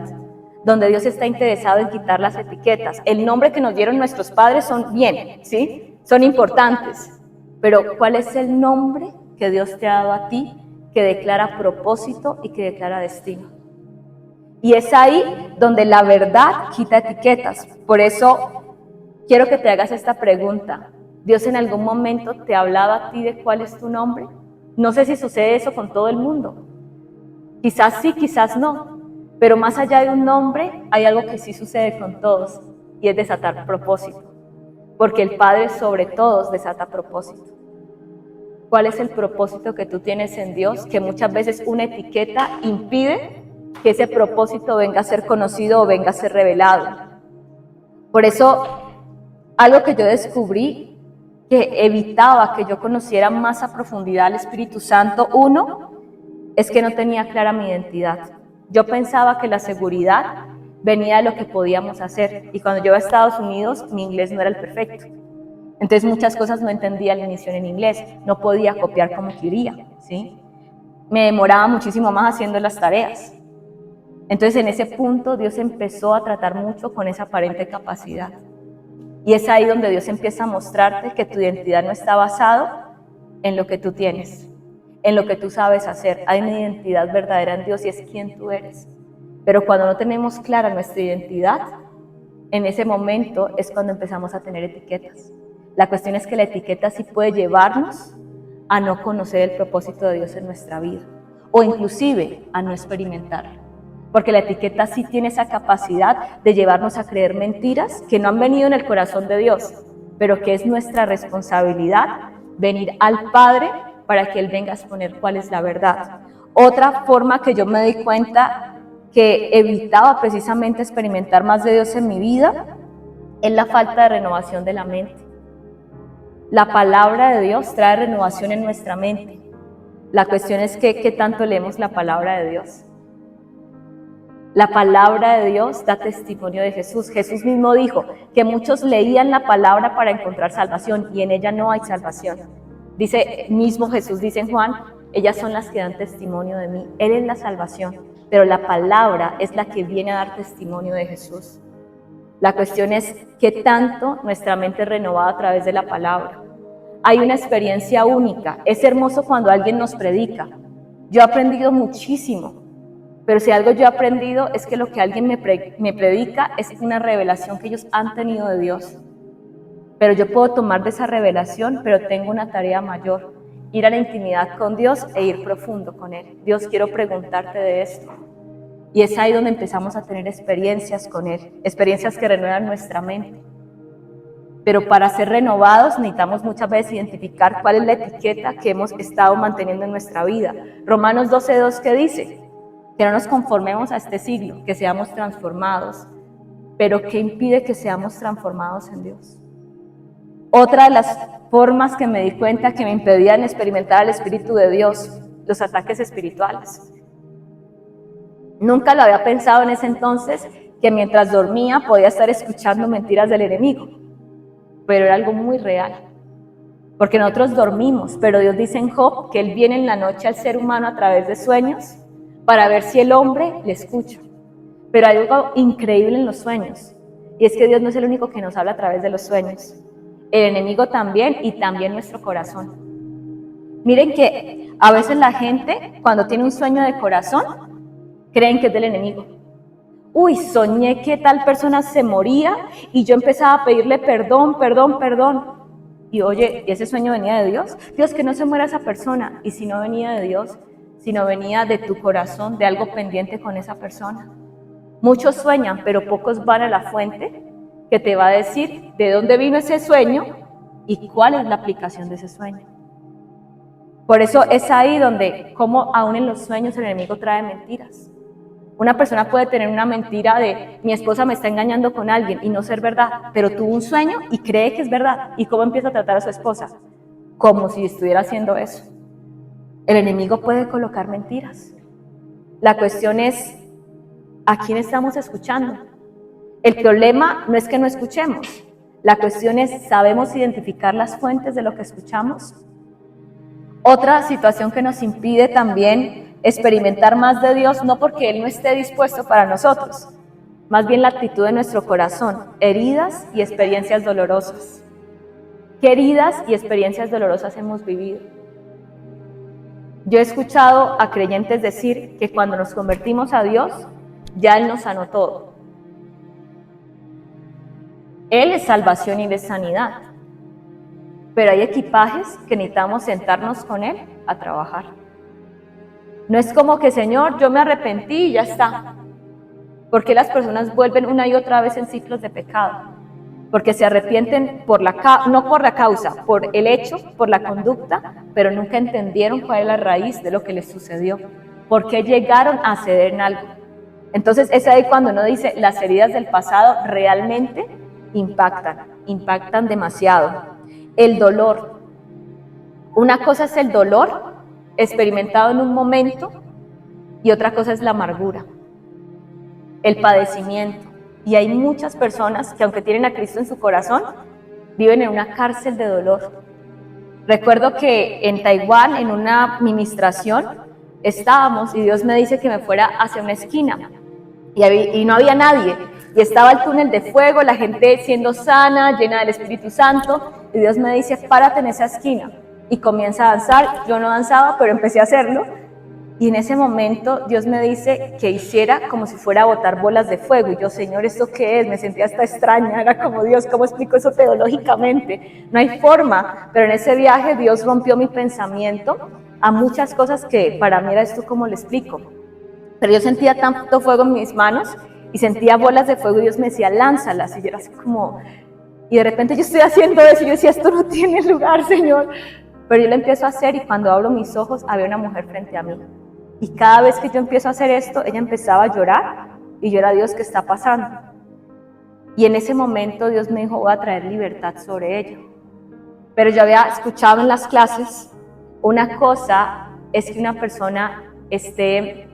donde Dios está interesado en quitar las etiquetas. El nombre que nos dieron nuestros padres son bien, ¿sí? Son importantes, pero ¿cuál es el nombre que Dios te ha dado a ti que declara propósito y que declara destino? Y es ahí donde la verdad quita etiquetas. Por eso quiero que te hagas esta pregunta. ¿Dios en algún momento te ha hablado a ti de cuál es tu nombre? No sé si sucede eso con todo el mundo. Quizás sí, quizás no. Pero más allá de un nombre, hay algo que sí sucede con todos, y es desatar propósito. Porque el Padre sobre todos desata propósito. ¿Cuál es el propósito que tú tienes en Dios? Que muchas veces una etiqueta impide que ese propósito venga a ser conocido o venga a ser revelado. Por eso, algo que yo descubrí que evitaba que yo conociera más a profundidad al Espíritu Santo, uno, es que no tenía clara mi identidad. Yo pensaba que la seguridad venía de lo que podíamos hacer. Y cuando yo iba a Estados Unidos, mi inglés no era el perfecto. Entonces muchas cosas no entendía al inicio en inglés, no podía copiar como quería, ¿sí? me demoraba muchísimo más haciendo las tareas. Entonces en ese punto Dios empezó a tratar mucho con esa aparente capacidad. Y es ahí donde Dios empieza a mostrarte que tu identidad no está basada en lo que tú tienes, en lo que tú sabes hacer. Hay una identidad verdadera en Dios y es quién tú eres. Pero cuando no tenemos clara nuestra identidad, en ese momento es cuando empezamos a tener etiquetas. La cuestión es que la etiqueta sí puede llevarnos a no conocer el propósito de Dios en nuestra vida, o inclusive a no experimentarlo. Porque la etiqueta sí tiene esa capacidad de llevarnos a creer mentiras que no han venido en el corazón de Dios, pero que es nuestra responsabilidad venir al Padre para que Él venga a exponer cuál es la verdad. Otra forma que yo me di cuenta que evitaba precisamente experimentar más de Dios en mi vida es la falta de renovación de la mente. La palabra de Dios trae renovación en nuestra mente. La cuestión es que ¿qué tanto leemos la palabra de Dios? La palabra de Dios da testimonio de Jesús. Jesús mismo dijo que muchos leían la palabra para encontrar salvación y en ella no hay salvación. Dice mismo Jesús, dice en Juan, ellas son las que dan testimonio de mí. Él es la salvación, pero la palabra es la que viene a dar testimonio de Jesús. La cuestión es qué tanto nuestra mente es renovada a través de la palabra. Hay una experiencia única. Es hermoso cuando alguien nos predica. Yo he aprendido muchísimo. Pero si algo yo he aprendido es que lo que alguien me predica es una revelación que ellos han tenido de Dios. Pero yo puedo tomar de esa revelación, pero tengo una tarea mayor, ir a la intimidad con Dios e ir profundo con Él. Dios, quiero preguntarte de esto. Y es ahí donde empezamos a tener experiencias con Él, experiencias que renuevan nuestra mente. Pero para ser renovados necesitamos muchas veces identificar cuál es la etiqueta que hemos estado manteniendo en nuestra vida. Romanos 12:2, ¿qué dice? Que no nos conformemos a este siglo, que seamos transformados. Pero ¿qué impide que seamos transformados en Dios? Otra de las formas que me di cuenta que me impedían experimentar el Espíritu de Dios, los ataques espirituales. Nunca lo había pensado en ese entonces, que mientras dormía podía estar escuchando mentiras del enemigo, pero era algo muy real. Porque nosotros dormimos, pero Dios dice en Job que Él viene en la noche al ser humano a través de sueños para ver si el hombre le escucha. Pero hay algo increíble en los sueños, y es que Dios no es el único que nos habla a través de los sueños. El enemigo también, y también nuestro corazón. Miren que a veces la gente, cuando tiene un sueño de corazón, creen que es del enemigo. Uy, soñé que tal persona se moría, y yo empezaba a pedirle perdón. Y oye, ¿y ese sueño venía de Dios? Dios, que no se muera esa persona. Y si no venía de Dios, sino venía de tu corazón, de algo pendiente con esa persona. Muchos sueñan, pero pocos van a la fuente que te va a decir de dónde vino ese sueño y cuál es la aplicación de ese sueño. Por eso es ahí donde, como aún en los sueños, el enemigo trae mentiras. Una persona puede tener una mentira de mi esposa me está engañando con alguien y no ser verdad, pero tuvo un sueño y cree que es verdad. ¿Y cómo empieza a tratar a su esposa? Como si estuviera haciendo eso. El enemigo puede colocar mentiras. La cuestión es, ¿a quién estamos escuchando? El problema no es que no escuchemos. La cuestión es, ¿sabemos identificar las fuentes de lo que escuchamos? Otra situación que nos impide también experimentar más de Dios, no porque Él no esté dispuesto para nosotros, más bien la actitud de nuestro corazón, heridas y experiencias dolorosas. ¿Qué heridas y experiencias dolorosas hemos vivido? Yo he escuchado a creyentes decir que cuando nos convertimos a Dios, ya Él nos sanó todo. Él es salvación y Él es sanidad. Pero hay equipajes que necesitamos sentarnos con Él a trabajar. No es como que, Señor, yo me arrepentí y ya está. Porque las personas vuelven una y otra vez en ciclos de pecado. Porque se arrepienten no por la causa, por el hecho, por la conducta, pero nunca entendieron cuál es la raíz de lo que les sucedió. ¿Por qué llegaron a ceder en algo? Entonces es ahí cuando uno dice, las heridas del pasado realmente impactan demasiado. El dolor. Una cosa es el dolor experimentado en un momento y otra cosa es la amargura, el padecimiento. Y hay muchas personas que aunque tienen a Cristo en su corazón, viven en una cárcel de dolor. Recuerdo que en Taiwán, en una ministración, estábamos y Dios me dice que me fuera hacia una esquina y no había nadie. Y estaba el túnel de fuego, la gente siendo sana, llena del Espíritu Santo, y Dios me dice, párate en esa esquina. Y comienza a danzar, yo no danzaba, pero empecé a hacerlo. Y en ese momento Dios me dice que hiciera como si fuera a botar bolas de fuego. Y yo, Señor, ¿esto qué es? Me sentía hasta extraña, era como, Dios, ¿cómo explico eso teológicamente? No hay forma, pero en ese viaje Dios rompió mi pensamiento a muchas cosas que para mí era esto, ¿cómo le explico? Pero yo sentía tanto fuego en mis manos y sentía bolas de fuego y Dios me decía, lánzalas. Y yo era así como, y de repente yo estoy haciendo eso y yo decía, esto no tiene lugar, Señor. Pero yo lo empiezo a hacer y cuando abro mis ojos había una mujer frente a mí. Y cada vez que yo empiezo a hacer esto, ella empezaba a llorar y yo era, Dios, ¿qué está pasando? Y en ese momento Dios me dijo, voy a traer libertad sobre ella. Pero yo había escuchado en las clases, una cosa es que una persona esté,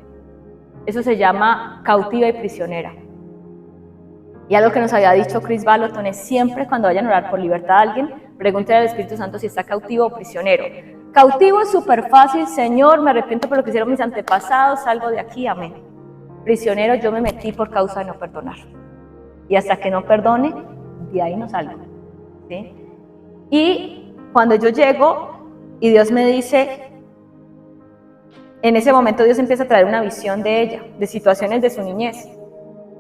eso se llama cautiva y prisionera. Y algo que nos había dicho Chris Vallotton es siempre cuando vayan a orar por libertad a alguien, pregúntele al Espíritu Santo si está cautivo o prisionero. Cautivo es súper fácil, Señor, me arrepiento por lo que hicieron mis antepasados, salgo de aquí, amén. Prisionero, yo me metí por causa de no perdonar. Y hasta que no perdone, de ahí no salgo. ¿Sí? Y cuando yo llego y Dios me dice, en ese momento Dios empieza a traer una visión de ella, de situaciones de su niñez.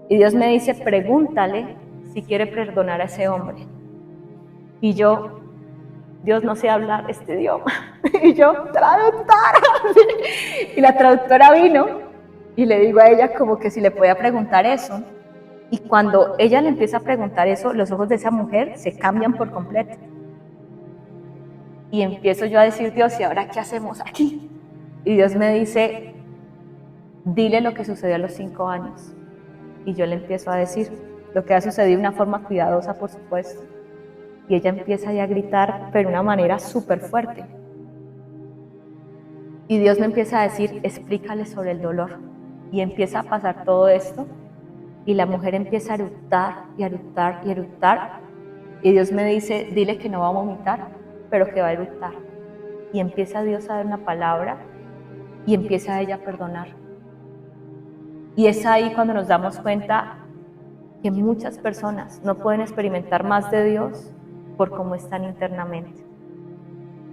Y Dios me dice, pregúntale si quiere perdonar a ese hombre. Y yo, Dios, no sé hablar este idioma. Y yo, traductora. Y la traductora vino y le digo a ella como que si le podía preguntar eso. Y cuando ella le empieza a preguntar eso, los ojos de esa mujer se cambian por completo. Y empiezo yo a decir, Dios, ¿y ahora qué hacemos aquí? Y Dios me dice, dile lo que sucedió a los 5 años. Y yo le empiezo a decir lo que ha sucedido de una forma cuidadosa, por supuesto. Y ella empieza ya a gritar, pero de una manera súper fuerte. Y Dios me empieza a decir, explícale sobre el dolor. Y empieza a pasar todo esto. Y la mujer empieza a eructar y a eructar y a eructar. Y Dios me dice, dile que no va a vomitar, pero que va a eructar. Y empieza Dios a dar una palabra y empieza ella a perdonar. Y es ahí cuando nos damos cuenta que muchas personas no pueden experimentar más de Dios por cómo están internamente.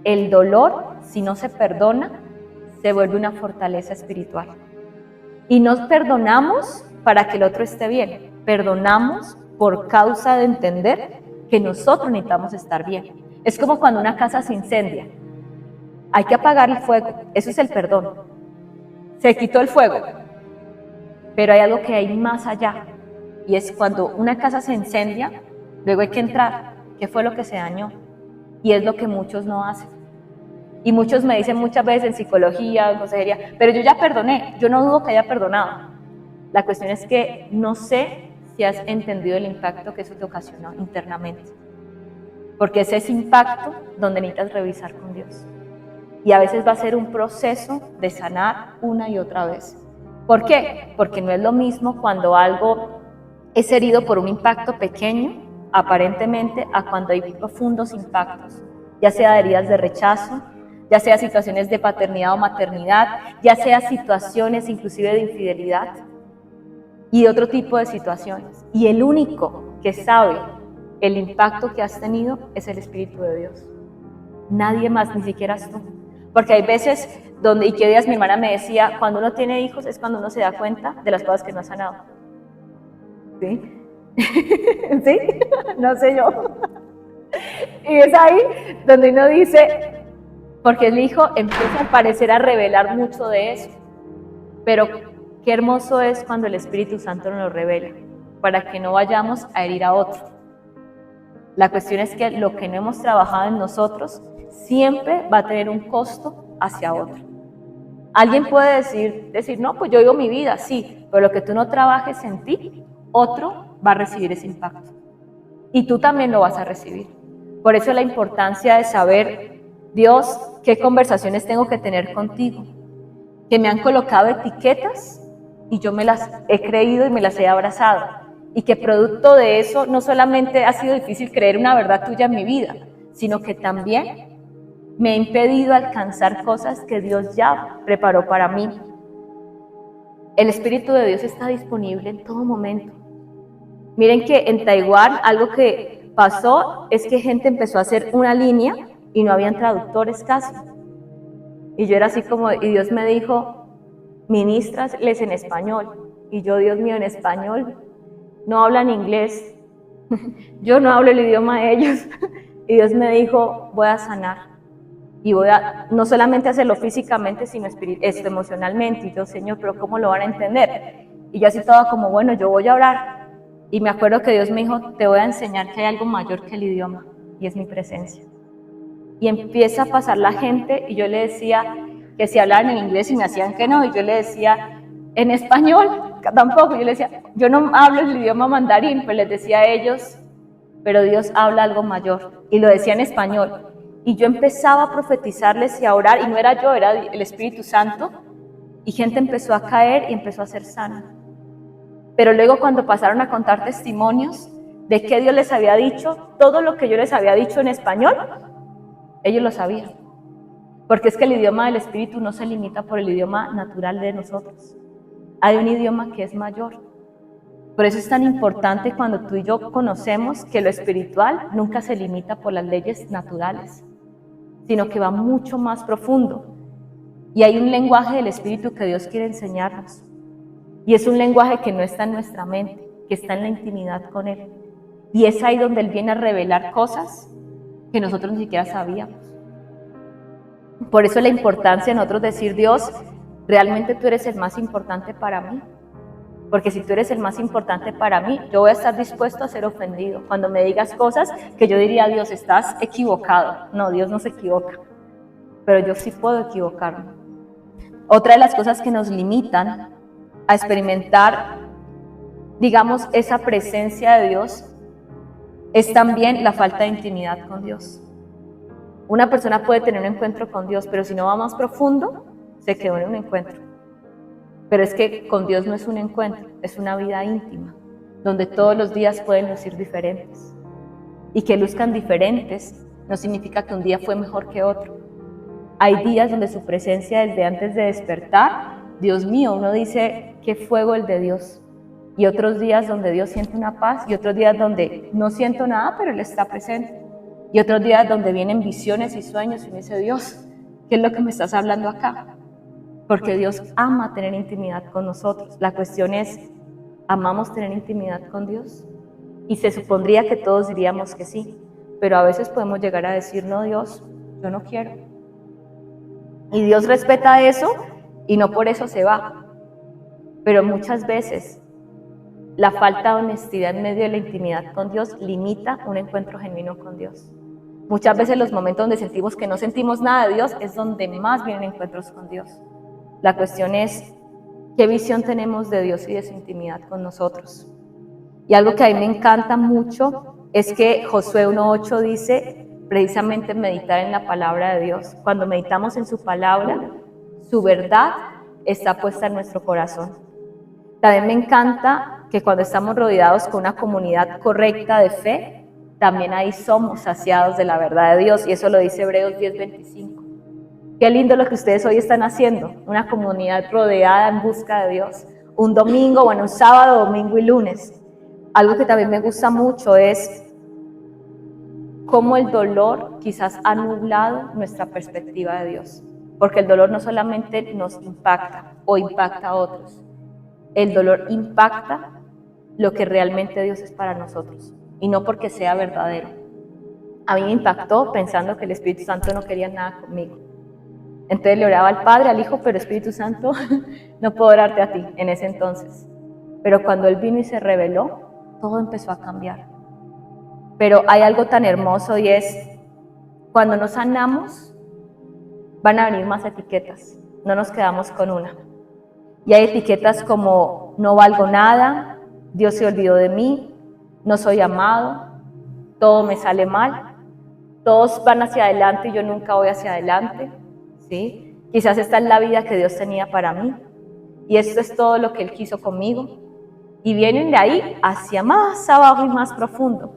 El dolor, si no se perdona, se vuelve una fortaleza espiritual. Y nos perdonamos para que el otro esté bien. Perdonamos por causa de entender que nosotros necesitamos estar bien. Es como cuando una casa se incendia. Hay que apagar el fuego. Eso es el perdón. Se quitó el fuego. Pero hay algo que hay más allá, y es cuando una casa se incendia, luego hay que entrar, ¿qué fue lo que se dañó? Y es lo que muchos no hacen. Y muchos me dicen muchas veces en psicología, en consejería, pero yo ya perdoné, yo no dudo que haya perdonado. La cuestión es que no sé si has entendido el impacto que eso te ocasionó internamente. Porque es ese impacto donde necesitas revisar con Dios. Y a veces va a ser un proceso de sanar una y otra vez. ¿Por qué? Porque no es lo mismo cuando algo es herido por un impacto pequeño, aparentemente, a cuando hay profundos impactos, ya sea heridas de rechazo, ya sea situaciones de paternidad o maternidad, ya sea situaciones inclusive de infidelidad y otro tipo de situaciones. Y el único que sabe el impacto que has tenido es el Espíritu de Dios. Nadie más, ni siquiera tú. Porque hay veces donde, y que días mi hermana me decía, cuando uno tiene hijos es cuando uno se da cuenta de las cosas que no ha sanado. ¿Sí? ¿Sí? No sé yo. Y es ahí donde uno dice, porque el hijo empieza al parecer a revelar mucho de eso. Pero qué hermoso es cuando el Espíritu Santo nos lo revela, para que no vayamos a herir a otro. La cuestión es que lo que no hemos trabajado en nosotros siempre va a tener un costo hacia otro. Alguien puede decir, no, pues yo vivo mi vida, sí, pero lo que tú no trabajes en ti, otro va a recibir ese impacto. Y tú también lo vas a recibir. Por eso la importancia de saber, Dios, qué conversaciones tengo que tener contigo. Que me han colocado etiquetas y yo me las he creído y me las he abrazado. Y que producto de eso no solamente ha sido difícil creer una verdad tuya en mi vida, sino que también me ha impedido alcanzar cosas que Dios ya preparó para mí. El Espíritu de Dios está disponible en todo momento. Miren que en Taiwán algo que pasó es que gente empezó a hacer una línea y no habían traductores casi. Y yo era así como, y Dios me dijo, ministrasles en español. Y yo, Dios mío, en español, no hablan inglés. Yo no hablo el idioma de ellos. Y Dios me dijo, voy a sanar. Y voy a, no solamente hacerlo físicamente, sino emocionalmente. Y yo, Señor, pero ¿cómo lo van a entender? Y yo así toda como, bueno, yo voy a orar. Y me acuerdo que Dios me dijo, te voy a enseñar que hay algo mayor que el idioma, y es mi presencia. Y empieza a pasar la gente, y yo le decía que si hablaban en inglés, y me hacían que no, y yo le decía, en español, tampoco. Yo le decía, yo no hablo el idioma mandarín, pero les decía a ellos, pero Dios habla algo mayor, y lo decía en español. Y yo empezaba a profetizarles y a orar, y no era yo, era el Espíritu Santo, y gente empezó a caer y empezó a ser sana. Pero luego cuando pasaron a contar testimonios de qué Dios les había dicho, todo lo que yo les había dicho en español, ellos lo sabían. Porque es que el idioma del Espíritu no se limita por el idioma natural de nosotros. Hay un idioma que es mayor. Por eso es tan importante cuando tú y yo conocemos que lo espiritual nunca se limita por las leyes naturales, sino que va mucho más profundo. Y hay un lenguaje del Espíritu que Dios quiere enseñarnos. Y es un lenguaje que no está en nuestra mente, que está en la intimidad con Él. Y es ahí donde Él viene a revelar cosas que nosotros ni siquiera sabíamos. Por eso la importancia de nosotros decir, Dios, realmente tú eres el más importante para mí. Porque si tú eres el más importante para mí, yo voy a estar dispuesto a ser ofendido. Cuando me digas cosas que yo diría, Dios, estás equivocado. No, Dios no se equivoca. Pero yo sí puedo equivocarme. Otra de las cosas que nos limitan a experimentar, digamos, esa presencia de Dios, es también la falta de intimidad con Dios. Una persona puede tener un encuentro con Dios, pero si no va más profundo, se quedó en un encuentro. Pero es que con Dios no es un encuentro, es una vida íntima, donde todos los días pueden lucir diferentes. Y que luzcan diferentes no significa que un día fue mejor que otro. Hay días donde su presencia desde antes de despertar, Dios mío, uno dice, qué fuego el de Dios. Y otros días donde Dios siente una paz, y otros días donde no siento nada, pero Él está presente. Y otros días donde vienen visiones y sueños y me dice, Dios, ¿qué es lo que me estás hablando acá? Porque Dios ama tener intimidad con nosotros. La cuestión es, ¿amamos tener intimidad con Dios? Y se supondría que todos diríamos que sí, pero a veces podemos llegar a decir, no, Dios, yo no quiero. Y Dios respeta eso y no por eso se va. Pero muchas veces la falta de honestidad en medio de la intimidad con Dios limita un encuentro genuino con Dios. Muchas veces los momentos donde sentimos que no sentimos nada de Dios es donde más vienen encuentros con Dios. La cuestión es, ¿qué visión tenemos de Dios y de su intimidad con nosotros? Y algo que a mí me encanta mucho es que Josué 1:8 dice, precisamente meditar en la palabra de Dios. Cuando meditamos en su palabra, su verdad está puesta en nuestro corazón. También me encanta que cuando estamos rodeados con una comunidad correcta de fe, también ahí somos saciados de la verdad de Dios, y eso lo dice Hebreos 10:25. Qué lindo lo que ustedes hoy están haciendo, una comunidad rodeada en busca de Dios. Un domingo, bueno, un sábado, domingo y lunes. Algo que también me gusta mucho es cómo el dolor quizás ha nublado nuestra perspectiva de Dios. Porque el dolor no solamente nos impacta o impacta a otros. El dolor impacta lo que realmente Dios es para nosotros y no porque sea verdadero. A mí me impactó pensando que el Espíritu Santo no quería nada conmigo. Entonces le oraba al Padre, al Hijo, pero Espíritu Santo, no puedo orarte a ti en ese entonces. Pero cuando Él vino y se reveló, todo empezó a cambiar. Pero hay algo tan hermoso y es, cuando nos sanamos, van a venir más etiquetas, no nos quedamos con una. Y hay etiquetas como, no valgo nada, Dios se olvidó de mí, no soy amado, todo me sale mal, todos van hacia adelante y yo nunca voy hacia adelante. ¿Sí? Quizás esta es la vida que Dios tenía para mí y esto es todo lo que Él quiso conmigo, y vienen de ahí hacia más abajo y más profundo.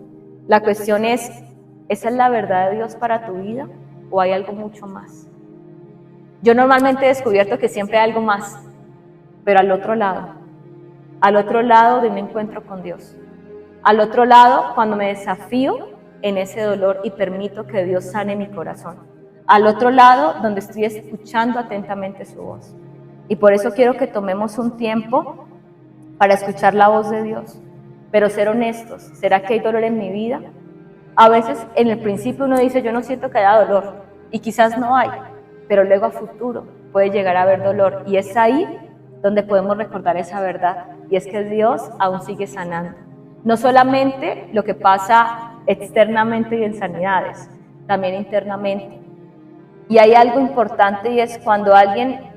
La cuestión es, ¿esa es la verdad de Dios para tu vida? o hay algo mucho más? Yo normalmente he descubierto que siempre hay algo más, pero al otro lado de un encuentro con Dios, al otro lado cuando me desafío en ese dolor y permito que Dios sane mi corazón, al otro lado donde estoy escuchando atentamente su voz. Y por eso quiero que tomemos un tiempo para escuchar la voz de Dios, pero ser honestos. ¿Será que hay dolor en mi vida? A veces en el principio uno dice, yo no siento que haya dolor, y quizás no hay, pero luego a futuro puede llegar a haber dolor, y es ahí donde podemos recordar esa verdad, y es que Dios aún sigue sanando. No solamente lo que pasa externamente y en sanidades, también internamente. Y hay algo importante, y es cuando alguien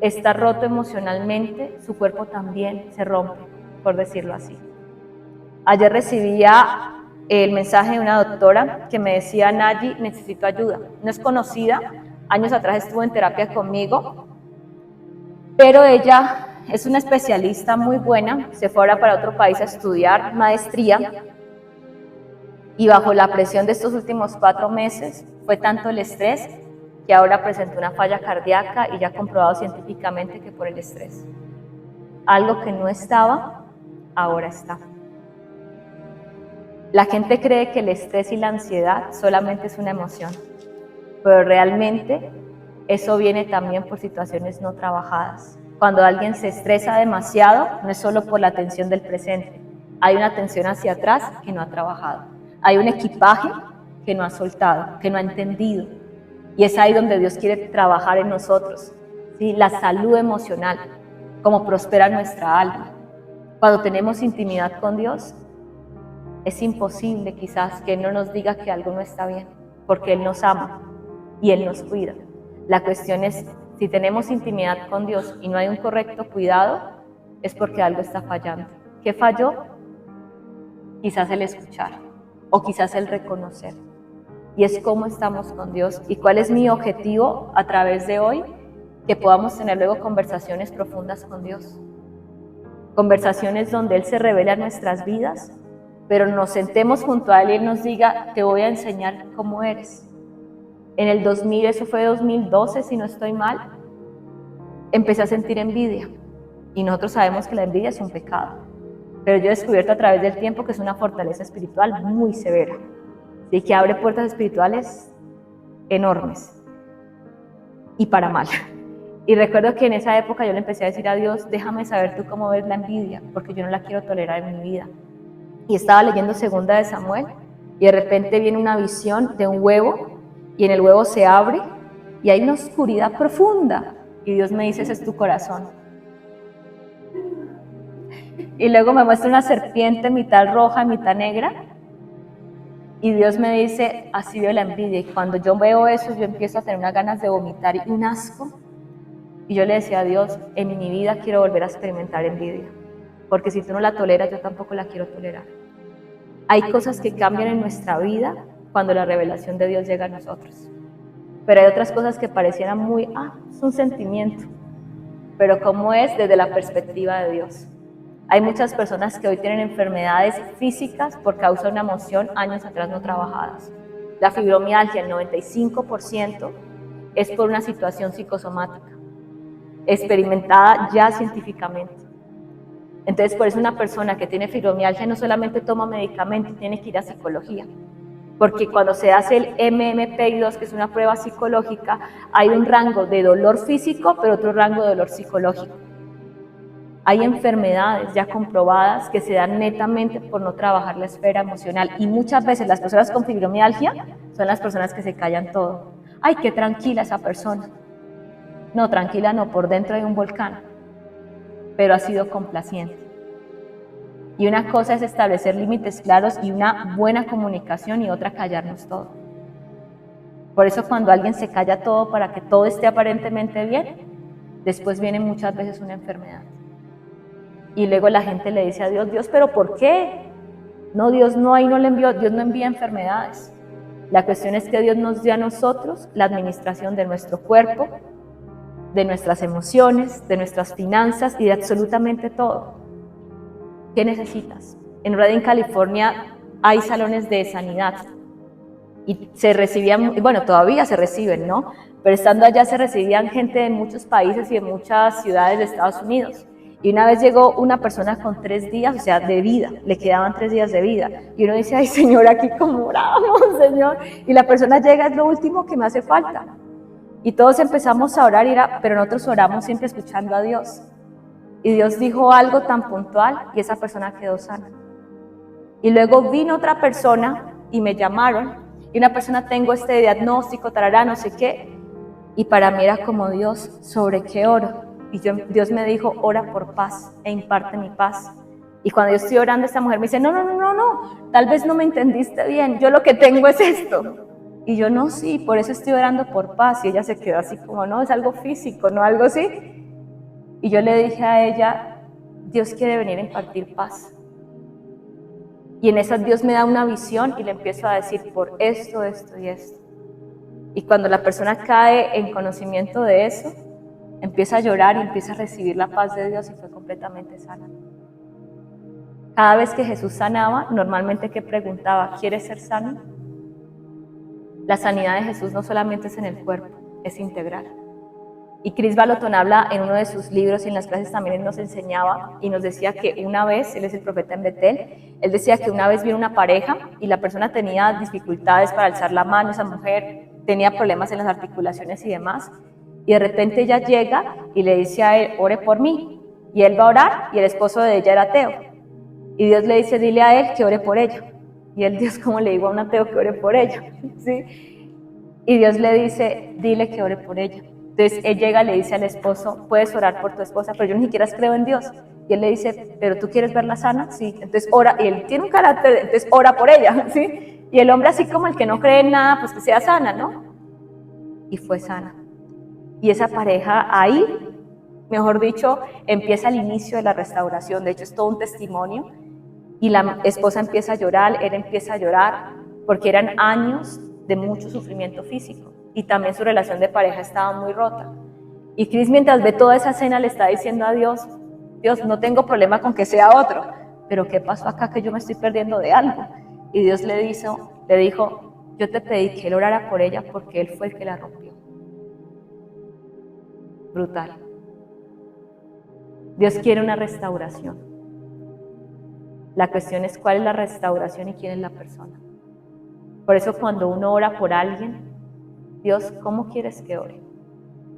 está roto emocionalmente, su cuerpo también se rompe, por decirlo así. Ayer recibía el mensaje de una doctora que me decía, Nayi, necesito ayuda. No es conocida, años atrás estuvo en terapia conmigo, pero ella es una especialista muy buena, se fue ahora para otro país a estudiar maestría, y bajo la presión de estos últimos 4 meses fue tanto el estrés que ahora presentó una falla cardíaca y ya ha comprobado científicamente que por el estrés. Algo que no estaba, ahora está. La gente cree que el estrés y la ansiedad solamente es una emoción, pero realmente eso viene también por situaciones no trabajadas. Cuando alguien se estresa demasiado, no es solo por la tensión del presente, hay una tensión hacia atrás que no ha trabajado. Hay un equipaje que no ha soltado, que no ha entendido. Y es ahí donde Dios quiere trabajar en nosotros, ¿sí? La salud emocional, cómo prospera nuestra alma. Cuando tenemos intimidad con Dios, es imposible quizás que Él no nos diga que algo no está bien, porque Él nos ama y Él nos cuida. La cuestión es, si tenemos intimidad con Dios y no hay un correcto cuidado, es porque algo está fallando. ¿Qué falló? Quizás el escuchar, o quizás el reconocer. Y es cómo estamos con Dios. ¿Y cuál es mi objetivo a través de hoy? Que podamos tener luego conversaciones profundas con Dios. Conversaciones donde Él se revele a nuestras vidas, pero nos sentemos junto a Él y Él nos diga, te voy a enseñar cómo eres. En el 2000, eso fue 2012, si no estoy mal, empecé a sentir envidia. Y nosotros sabemos que la envidia es un pecado. Pero yo he descubierto a través del tiempo que es una fortaleza espiritual muy severa. Y que abre puertas espirituales enormes y para mal. Y recuerdo que en esa época yo le empecé a decir a Dios, déjame saber tú cómo ves la envidia, porque yo no la quiero tolerar en mi vida. Y estaba leyendo 2 de Samuel y de repente viene una visión de un huevo y en el huevo se abre y hay una oscuridad profunda y Dios me dice, ese es tu corazón. Y luego me muestra una serpiente mitad roja, mitad negra. Y Dios me dice, así veo la envidia. Y cuando yo veo eso, yo empiezo a tener unas ganas de vomitar y un asco. Y yo le decía a Dios, en mi vida quiero volver a experimentar envidia. Porque si tú no la toleras, yo tampoco la quiero tolerar. Hay cosas que cambian en nuestra vida cuando la revelación de Dios llega a nosotros. Pero hay otras cosas que parecieran muy, es un sentimiento. Pero ¿cómo es desde la perspectiva de Dios? Hay muchas personas que hoy tienen enfermedades físicas por causa de una emoción años atrás no trabajadas. La fibromialgia, el 95%, es por una situación psicosomática, experimentada ya científicamente. Entonces, por eso una persona que tiene fibromialgia no solamente toma medicamentos, tiene que ir a psicología. Porque cuando se hace el MMPI-2, que es una prueba psicológica, hay un rango de dolor físico, pero otro rango de dolor psicológico. Hay enfermedades ya comprobadas que se dan netamente por no trabajar la esfera emocional y muchas veces las personas con fibromialgia son las personas que se callan todo. ¡Ay, qué tranquila esa persona! No, tranquila no, por dentro hay un volcán, pero ha sido complaciente. Y una cosa es establecer límites claros y una buena comunicación y otra callarnos todo. Por eso cuando alguien se calla todo para que todo esté aparentemente bien, después viene muchas veces una enfermedad. Y luego la gente le dice a Dios, Dios, ¿pero por qué? No, Dios no, ahí no le envió, Dios no envía enfermedades. La cuestión es que Dios nos dio a nosotros la administración de nuestro cuerpo, de nuestras emociones, de nuestras finanzas y de absolutamente todo. ¿Qué necesitas? En Redding, California, hay salones de sanidad y se recibían, bueno, todavía se reciben, ¿no? Pero estando allá se recibían gente de muchos países y de muchas ciudades de Estados Unidos. Y una vez llegó una persona con 3 días, o sea, de vida, le quedaban 3 días de vida. Y uno dice, ay, Señor, aquí cómo oramos, Señor. Y la persona llega, es lo último que me hace falta. Y todos empezamos a orar, pero nosotros oramos siempre escuchando a Dios. Y Dios dijo algo tan puntual y esa persona quedó sana. Y luego vino otra persona y me llamaron. Y una persona, tengo este diagnóstico, tarará, no sé qué. Y para mí era como, Dios, ¿sobre qué oro? Y Dios me dijo, ora por paz e imparte mi paz. Y cuando yo estoy orando, esta mujer me dice, no, tal vez no me entendiste bien, yo lo que tengo es esto. Y yo, no, sí, por eso estoy orando por paz. Y ella se quedó así como, no, es algo físico, no algo así. Y yo le dije a ella, Dios quiere venir a impartir paz. Y en esa Dios me da una visión y le empiezo a decir, por esto, esto y esto. Y cuando la persona cae en conocimiento de eso, empieza a llorar y empieza a recibir la paz de Dios y fue completamente sana. Cada vez que Jesús sanaba, normalmente que preguntaba, ¿quieres ser sano? La sanidad de Jesús no solamente es en el cuerpo, es integral. Y Chris Vallotton habla en uno de sus libros y en las clases también él nos enseñaba y nos decía que una vez, él es el profeta en Betel, él decía que una vez vino una pareja y la persona tenía dificultades para alzar la mano, esa mujer tenía problemas en las articulaciones y demás, y de repente ella llega y le dice a él, ore por mí, y él va a orar y el esposo de ella era ateo, y Dios le dice, dile a él que ore por ella, y él, Dios, ¿cómo le digo a un ateo que ore por ella? ¿Sí? Y Dios le dice, dile que ore por ella. Entonces él llega y le dice al esposo, puedes orar por tu esposa, pero yo ni siquiera creo en Dios. Y él le dice, ¿pero tú quieres verla sana? Sí. Entonces ora, y él tiene un carácter, entonces ora por ella, ¿sí? Y el hombre así como el que no cree en nada, pues que sea sana, ¿no? Y fue sana. Y esa pareja ahí, mejor dicho, empieza el inicio de la restauración. De hecho es todo un testimonio. Y la esposa empieza a llorar, él empieza a llorar, porque eran años de mucho sufrimiento físico. Y también su relación de pareja estaba muy rota. Y Chris, mientras ve toda esa escena, le está diciendo a Dios, Dios, no tengo problema con que sea otro, pero ¿qué pasó acá que yo me estoy perdiendo de algo? Y Dios le dijo, yo te pedí que él orara por ella porque él fue el que la rompió. Brutal. Dios quiere una restauración. La cuestión es cuál es la restauración y quién es la persona. Por eso cuando uno ora por alguien, Dios, ¿cómo quieres que ore?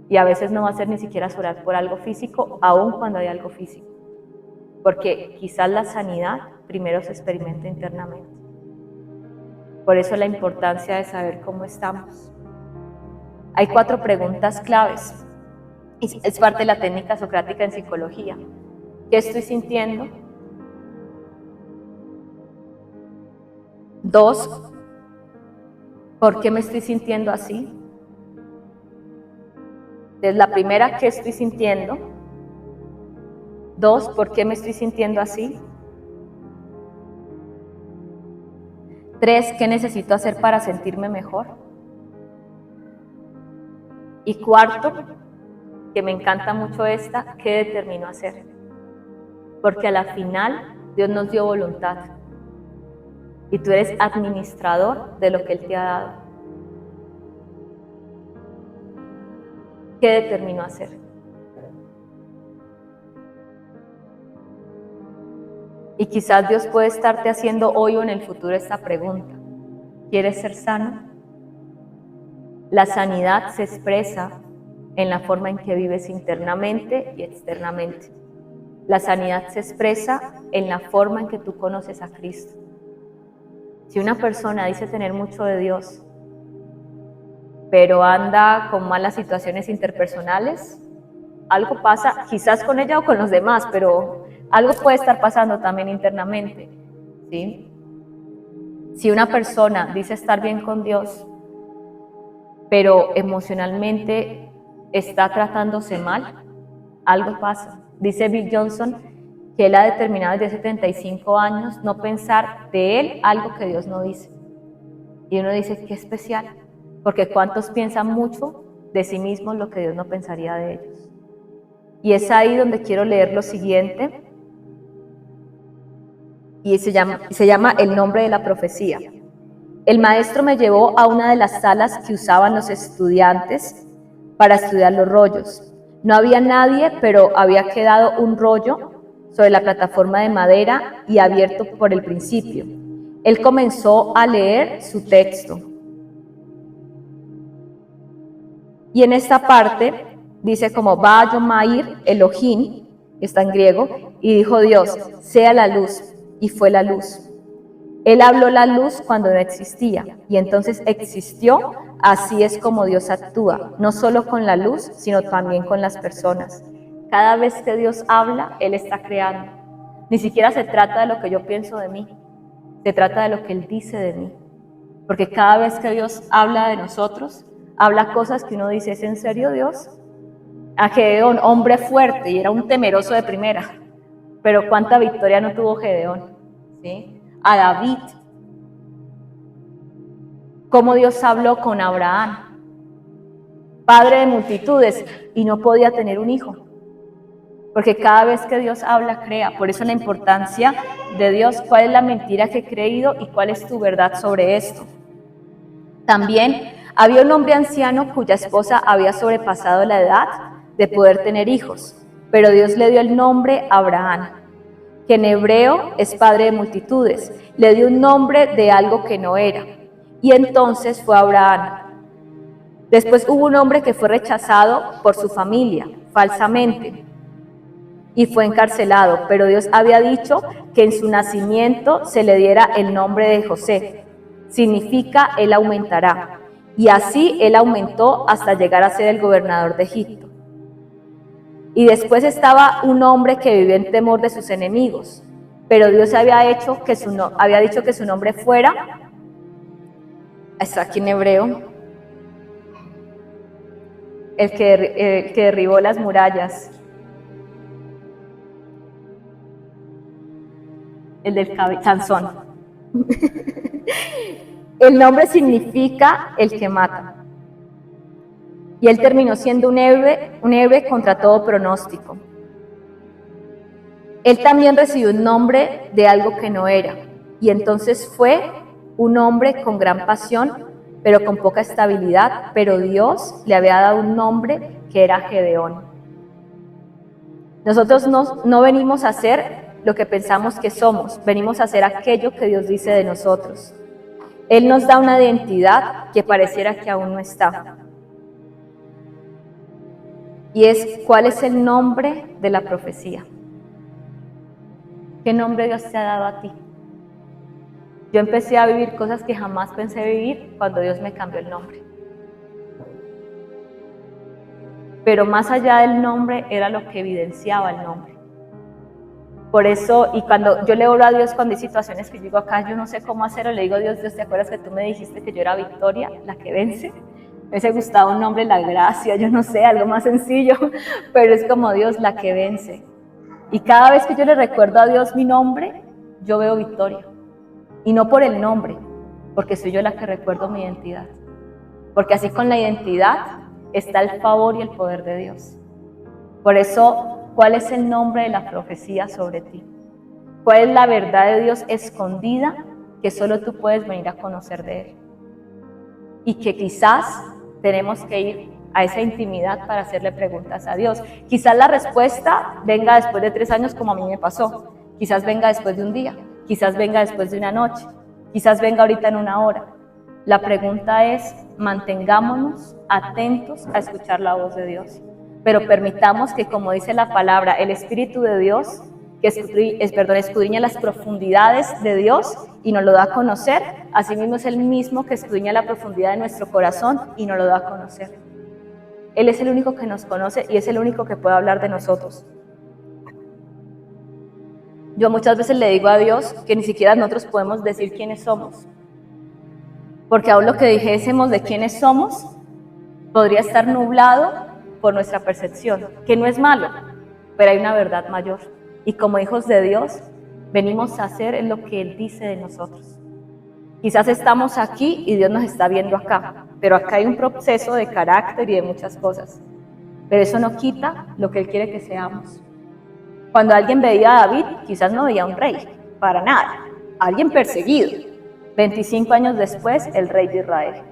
Y a veces no va a ser ni siquiera orar por algo físico, aun cuando hay algo físico. Porque quizás la sanidad primero se experimenta internamente. Por eso la importancia de saber cómo estamos. Hay 4 preguntas claves. Y es parte de la técnica socrática en psicología. ¿Qué estoy sintiendo? 2, ¿por qué me estoy sintiendo así? Entonces, la primera, ¿qué estoy sintiendo? 2, ¿por qué me estoy sintiendo así? 3, ¿qué necesito hacer para sentirme mejor? Y 4, que me encanta mucho esta, ¿qué determino hacer? Porque a la final Dios nos dio voluntad y tú eres administrador de lo que Él te ha dado. ¿Qué determino hacer? Y quizás Dios puede estarte haciendo hoy o en el futuro esta pregunta. ¿Quieres ser sano? La sanidad se expresa en la forma en que vives internamente y externamente. La sanidad se expresa en la forma en que tú conoces a Cristo. Si una persona dice tener mucho de Dios, pero anda con malas situaciones interpersonales, algo pasa, quizás con ella o con los demás, pero algo puede estar pasando también internamente, ¿sí? Si una persona dice estar bien con Dios, pero emocionalmente está tratándose mal, algo pasa. Dice Bill Johnson que él ha determinado desde 75 años no pensar de él algo que Dios no dice. Y uno dice, qué especial, porque ¿cuántos piensan mucho de sí mismos lo que Dios no pensaría de ellos? Y es ahí donde quiero leer lo siguiente, y se llama El nombre de la profecía. El maestro me llevó a una de las salas que usaban los estudiantes para estudiar los rollos. No había nadie, pero había quedado un rollo sobre la plataforma de madera y abierto por el principio. Él comenzó a leer su texto. Y en esta parte dice como Ba-Yomair Elohim, está en griego, y dijo Dios, sea la luz, y fue la luz. Él habló la luz cuando no existía, y entonces existió. Así es como Dios actúa, no solo con la luz, sino también con las personas. Cada vez que Dios habla, Él está creando. Ni siquiera se trata de lo que yo pienso de mí, se trata de lo que Él dice de mí. Porque cada vez que Dios habla de nosotros, habla cosas que uno dice, ¿es en serio Dios? A Gedeón, hombre fuerte, y era un temeroso de primera, pero ¿cuánta victoria no tuvo Gedeón? ¿Sí? A David, cómo Dios habló con Abraham, padre de multitudes, y no podía tener un hijo, porque cada vez que Dios habla, crea. Por eso la importancia de Dios, cuál es la mentira que he creído y cuál es tu verdad sobre esto. También había un hombre anciano cuya esposa había sobrepasado la edad de poder tener hijos, pero Dios le dio el nombre Abraham, que en hebreo es padre de multitudes. Le dio un nombre de algo que no era, y entonces fue Abraham. Después hubo un hombre que fue rechazado por su familia, falsamente, y fue encarcelado, pero Dios había dicho que en su nacimiento se le diera el nombre de José. Significa él aumentará, y así él aumentó hasta llegar a ser el gobernador de Egipto. Y después estaba un hombre que vivió en temor de sus enemigos, pero Dios había dicho que su nombre fuera, está aquí en hebreo, el que derribó las murallas, el del cabello, Sansón. El nombre significa el que mata. Y él terminó siendo un héroe contra todo pronóstico. Él también recibió un nombre de algo que no era, y entonces fue un hombre con gran pasión, pero con poca estabilidad, pero Dios le había dado un nombre que era Gedeón. Nosotros no venimos a ser lo que pensamos que somos, venimos a ser aquello que Dios dice de nosotros. Él nos da una identidad que pareciera que aún no está. Y es, ¿cuál es el nombre de la profecía? ¿Qué nombre Dios te ha dado a ti? Yo empecé a vivir cosas que jamás pensé vivir cuando Dios me cambió el nombre. Pero más allá del nombre era lo que evidenciaba el nombre. Por eso, y cuando yo le oro a Dios cuando hay situaciones que digo acá, yo no sé cómo hacerlo, le digo, Dios, ¿te acuerdas que tú me dijiste que yo era Victoria, la que vence? Me hubiese gustado un nombre, la gracia, yo no sé, algo más sencillo, pero es como Dios, la que vence. Y cada vez que yo le recuerdo a Dios mi nombre, yo veo victoria. Y no por el nombre, porque soy yo la que recuerdo mi identidad. Porque así con la identidad está el favor y el poder de Dios. Por eso, ¿cuál es el nombre de la profecía sobre ti? ¿Cuál es la verdad de Dios escondida que solo tú puedes venir a conocer de Él? Y que quizás tenemos que ir a esa intimidad para hacerle preguntas a Dios. Quizás la respuesta venga después de 3 años, como a mí me pasó. Quizás venga después de un día, quizás venga después de una noche, quizás venga ahorita en 1 hora. La pregunta es, mantengámonos atentos a escuchar la voz de Dios, pero permitamos que, como dice la palabra, el Espíritu de Dios, que escudriña las profundidades de Dios y nos lo da a conocer, asimismo es el mismo que escudriña la profundidad de nuestro corazón y nos lo da a conocer. Él es el único que nos conoce y es el único que puede hablar de nosotros. Yo muchas veces le digo a Dios que ni siquiera nosotros podemos decir quiénes somos, porque aún lo que dijésemos de quiénes somos podría estar nublado por nuestra percepción, que no es malo, pero hay una verdad mayor. Y como hijos de Dios, venimos a hacer lo que Él dice de nosotros. Quizás estamos aquí y Dios nos está viendo acá, pero acá hay un proceso de carácter y de muchas cosas. Pero eso no quita lo que Él quiere que seamos. Cuando alguien veía a David, quizás no veía a un rey, para nada, alguien perseguido. 25 años después, el rey de Israel.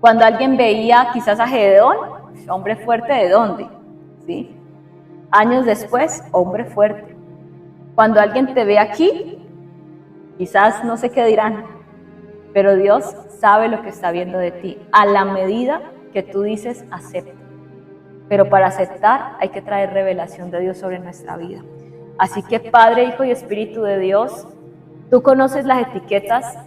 Cuando alguien veía quizás a Gedeón, hombre fuerte, ¿de dónde? ¿Sí? Años después, hombre fuerte. Cuando alguien te ve aquí, quizás no sé qué dirán, pero Dios sabe lo que está viendo de ti, a la medida que tú dices acepto. Pero para aceptar hay que traer revelación de Dios sobre nuestra vida. Así que Padre, Hijo y Espíritu de Dios, tú conoces las etiquetas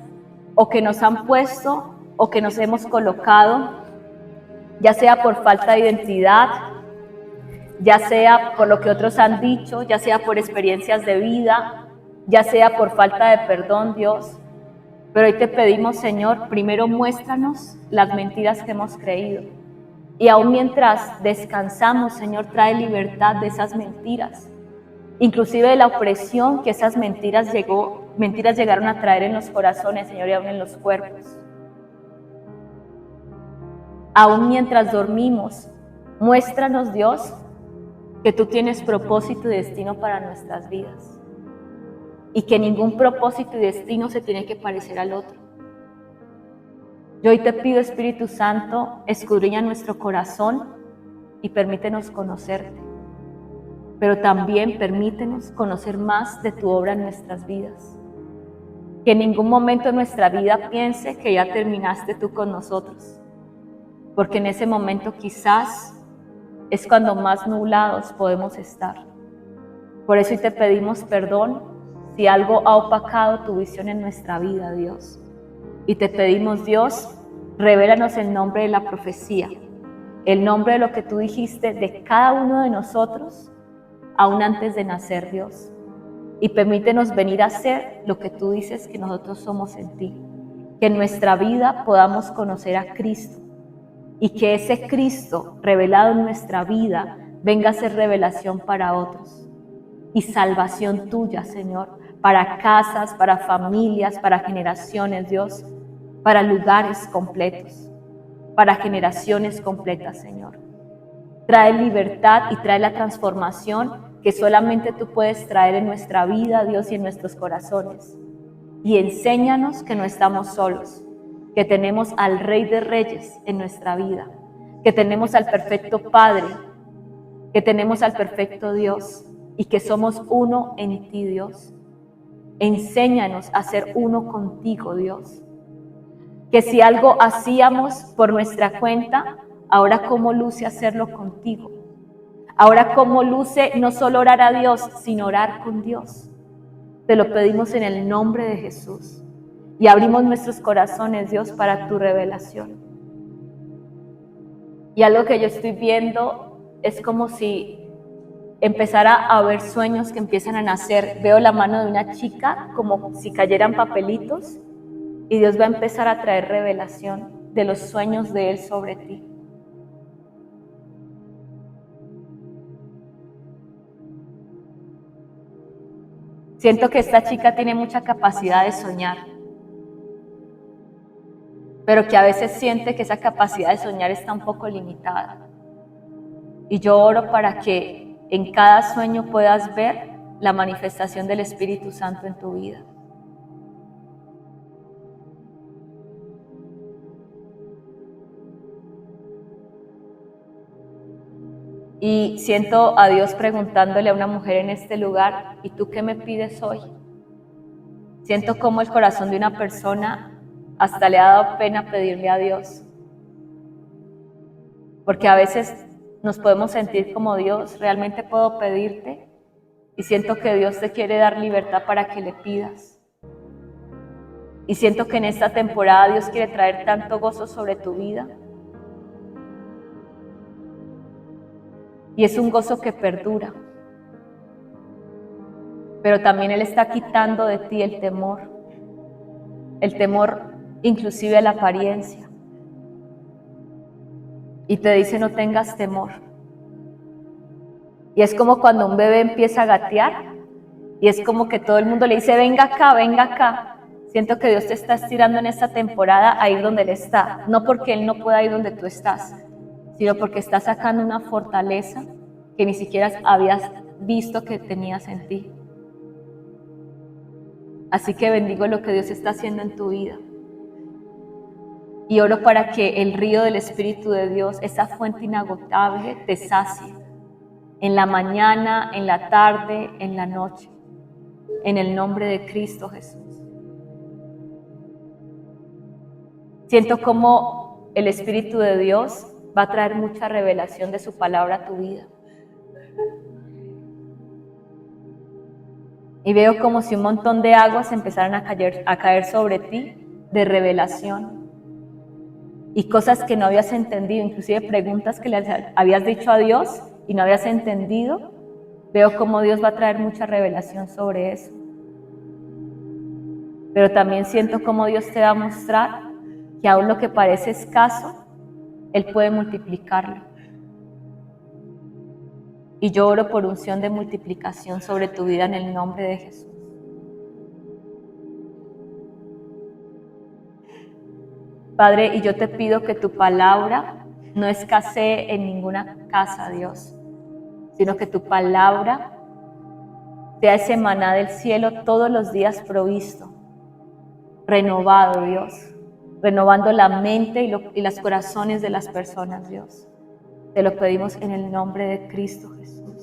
o que nos han puesto o que nos hemos colocado, ya sea por falta de identidad, ya sea por lo que otros han dicho, ya sea por experiencias de vida, ya sea por falta de perdón, Dios. Pero hoy te pedimos, Señor, primero muéstranos las mentiras que hemos creído. Y aún mientras descansamos, Señor, trae libertad de esas mentiras, inclusive de la opresión que esas mentiras llegaron a traer en los corazones, Señor, y aún en los cuerpos. Aún mientras dormimos, muéstranos, Dios, que tú tienes propósito y destino para nuestras vidas y que ningún propósito y destino se tiene que parecer al otro. Yo hoy te pido, Espíritu Santo, escudriña nuestro corazón y permítenos conocerte, pero también permítenos conocer más de tu obra en nuestras vidas. Que en ningún momento de nuestra vida piense que ya terminaste tú con nosotros, porque en ese momento quizás es cuando más nublados podemos estar. Por eso hoy te pedimos perdón si algo ha opacado tu visión en nuestra vida, Dios. Y te pedimos, Dios, revélanos el nombre de la profecía, el nombre de lo que tú dijiste de cada uno de nosotros, aún antes de nacer, Dios. Y permítenos venir a ser lo que tú dices que nosotros somos en ti. Que en nuestra vida podamos conocer a Cristo y que ese Cristo revelado en nuestra vida venga a ser revelación para otros y salvación tuya, Señor, para casas, para familias, para generaciones, Dios, para lugares completos, para generaciones completas, Señor. Trae libertad y trae la transformación que solamente tú puedes traer en nuestra vida, Dios, y en nuestros corazones. Y enséñanos que no estamos solos, que tenemos al Rey de Reyes en nuestra vida, que tenemos al perfecto Padre, que tenemos al perfecto Dios y que somos uno en ti, Dios. Enséñanos a ser uno contigo, Dios. Que si algo hacíamos por nuestra cuenta, ahora cómo luce hacerlo contigo. Ahora cómo luce no solo orar a Dios, sino orar con Dios. Te lo pedimos en el nombre de Jesús. Y abrimos nuestros corazones, Dios, para tu revelación. Y algo que yo estoy viendo es como si empezara a ver sueños que empiezan a nacer. Veo la mano de una chica como si cayeran papelitos y Dios va a empezar a traer revelación de los sueños de Él sobre ti. Siento que esta chica tiene mucha capacidad de soñar, pero que a veces siente que esa capacidad de soñar está un poco limitada. Y yo oro para que en cada sueño puedas ver la manifestación del Espíritu Santo en tu vida. Y siento a Dios preguntándole a una mujer en este lugar, ¿y tú qué me pides hoy? Siento como el corazón de una persona hasta le ha dado pena pedirle a Dios. Porque a veces nos podemos sentir como Dios, ¿realmente puedo pedirte? Y siento que Dios te quiere dar libertad para que le pidas. Y siento que en esta temporada Dios quiere traer tanto gozo sobre tu vida. Y es un gozo que perdura. Pero también Él está quitando de ti el temor inclusive a la apariencia. Y te dice, no tengas temor. Y es como cuando un bebé empieza a gatear y es como que todo el mundo le dice, venga acá, venga acá. Siento que Dios te está estirando en esta temporada a ir donde Él está, no porque Él no pueda ir donde tú estás, sino porque está sacando una fortaleza que ni siquiera habías visto que tenías en ti. Así que bendigo lo que Dios está haciendo en tu vida. Y oro para que el río del Espíritu de Dios, esa fuente inagotable, te sacie en la mañana, en la tarde, en la noche, en el nombre de Cristo Jesús. Siento como el Espíritu de Dios va a traer mucha revelación de su palabra a tu vida. Y veo como si un montón de aguas empezaran a caer sobre ti de revelación. Y cosas que no habías entendido, inclusive preguntas que le habías dicho a Dios y no habías entendido. Veo como Dios va a traer mucha revelación sobre eso. Pero también siento como Dios te va a mostrar que aún lo que parece escaso, Él puede multiplicarlo. Y yo oro por unción de multiplicación sobre tu vida en el nombre de Jesús. Padre, y yo te pido que tu palabra no escasee en ninguna casa, Dios, sino que tu palabra sea ese maná del cielo todos los días provisto, renovado, Dios, renovando la mente y los corazones de las personas, Dios. Te lo pedimos en el nombre de Cristo Jesús.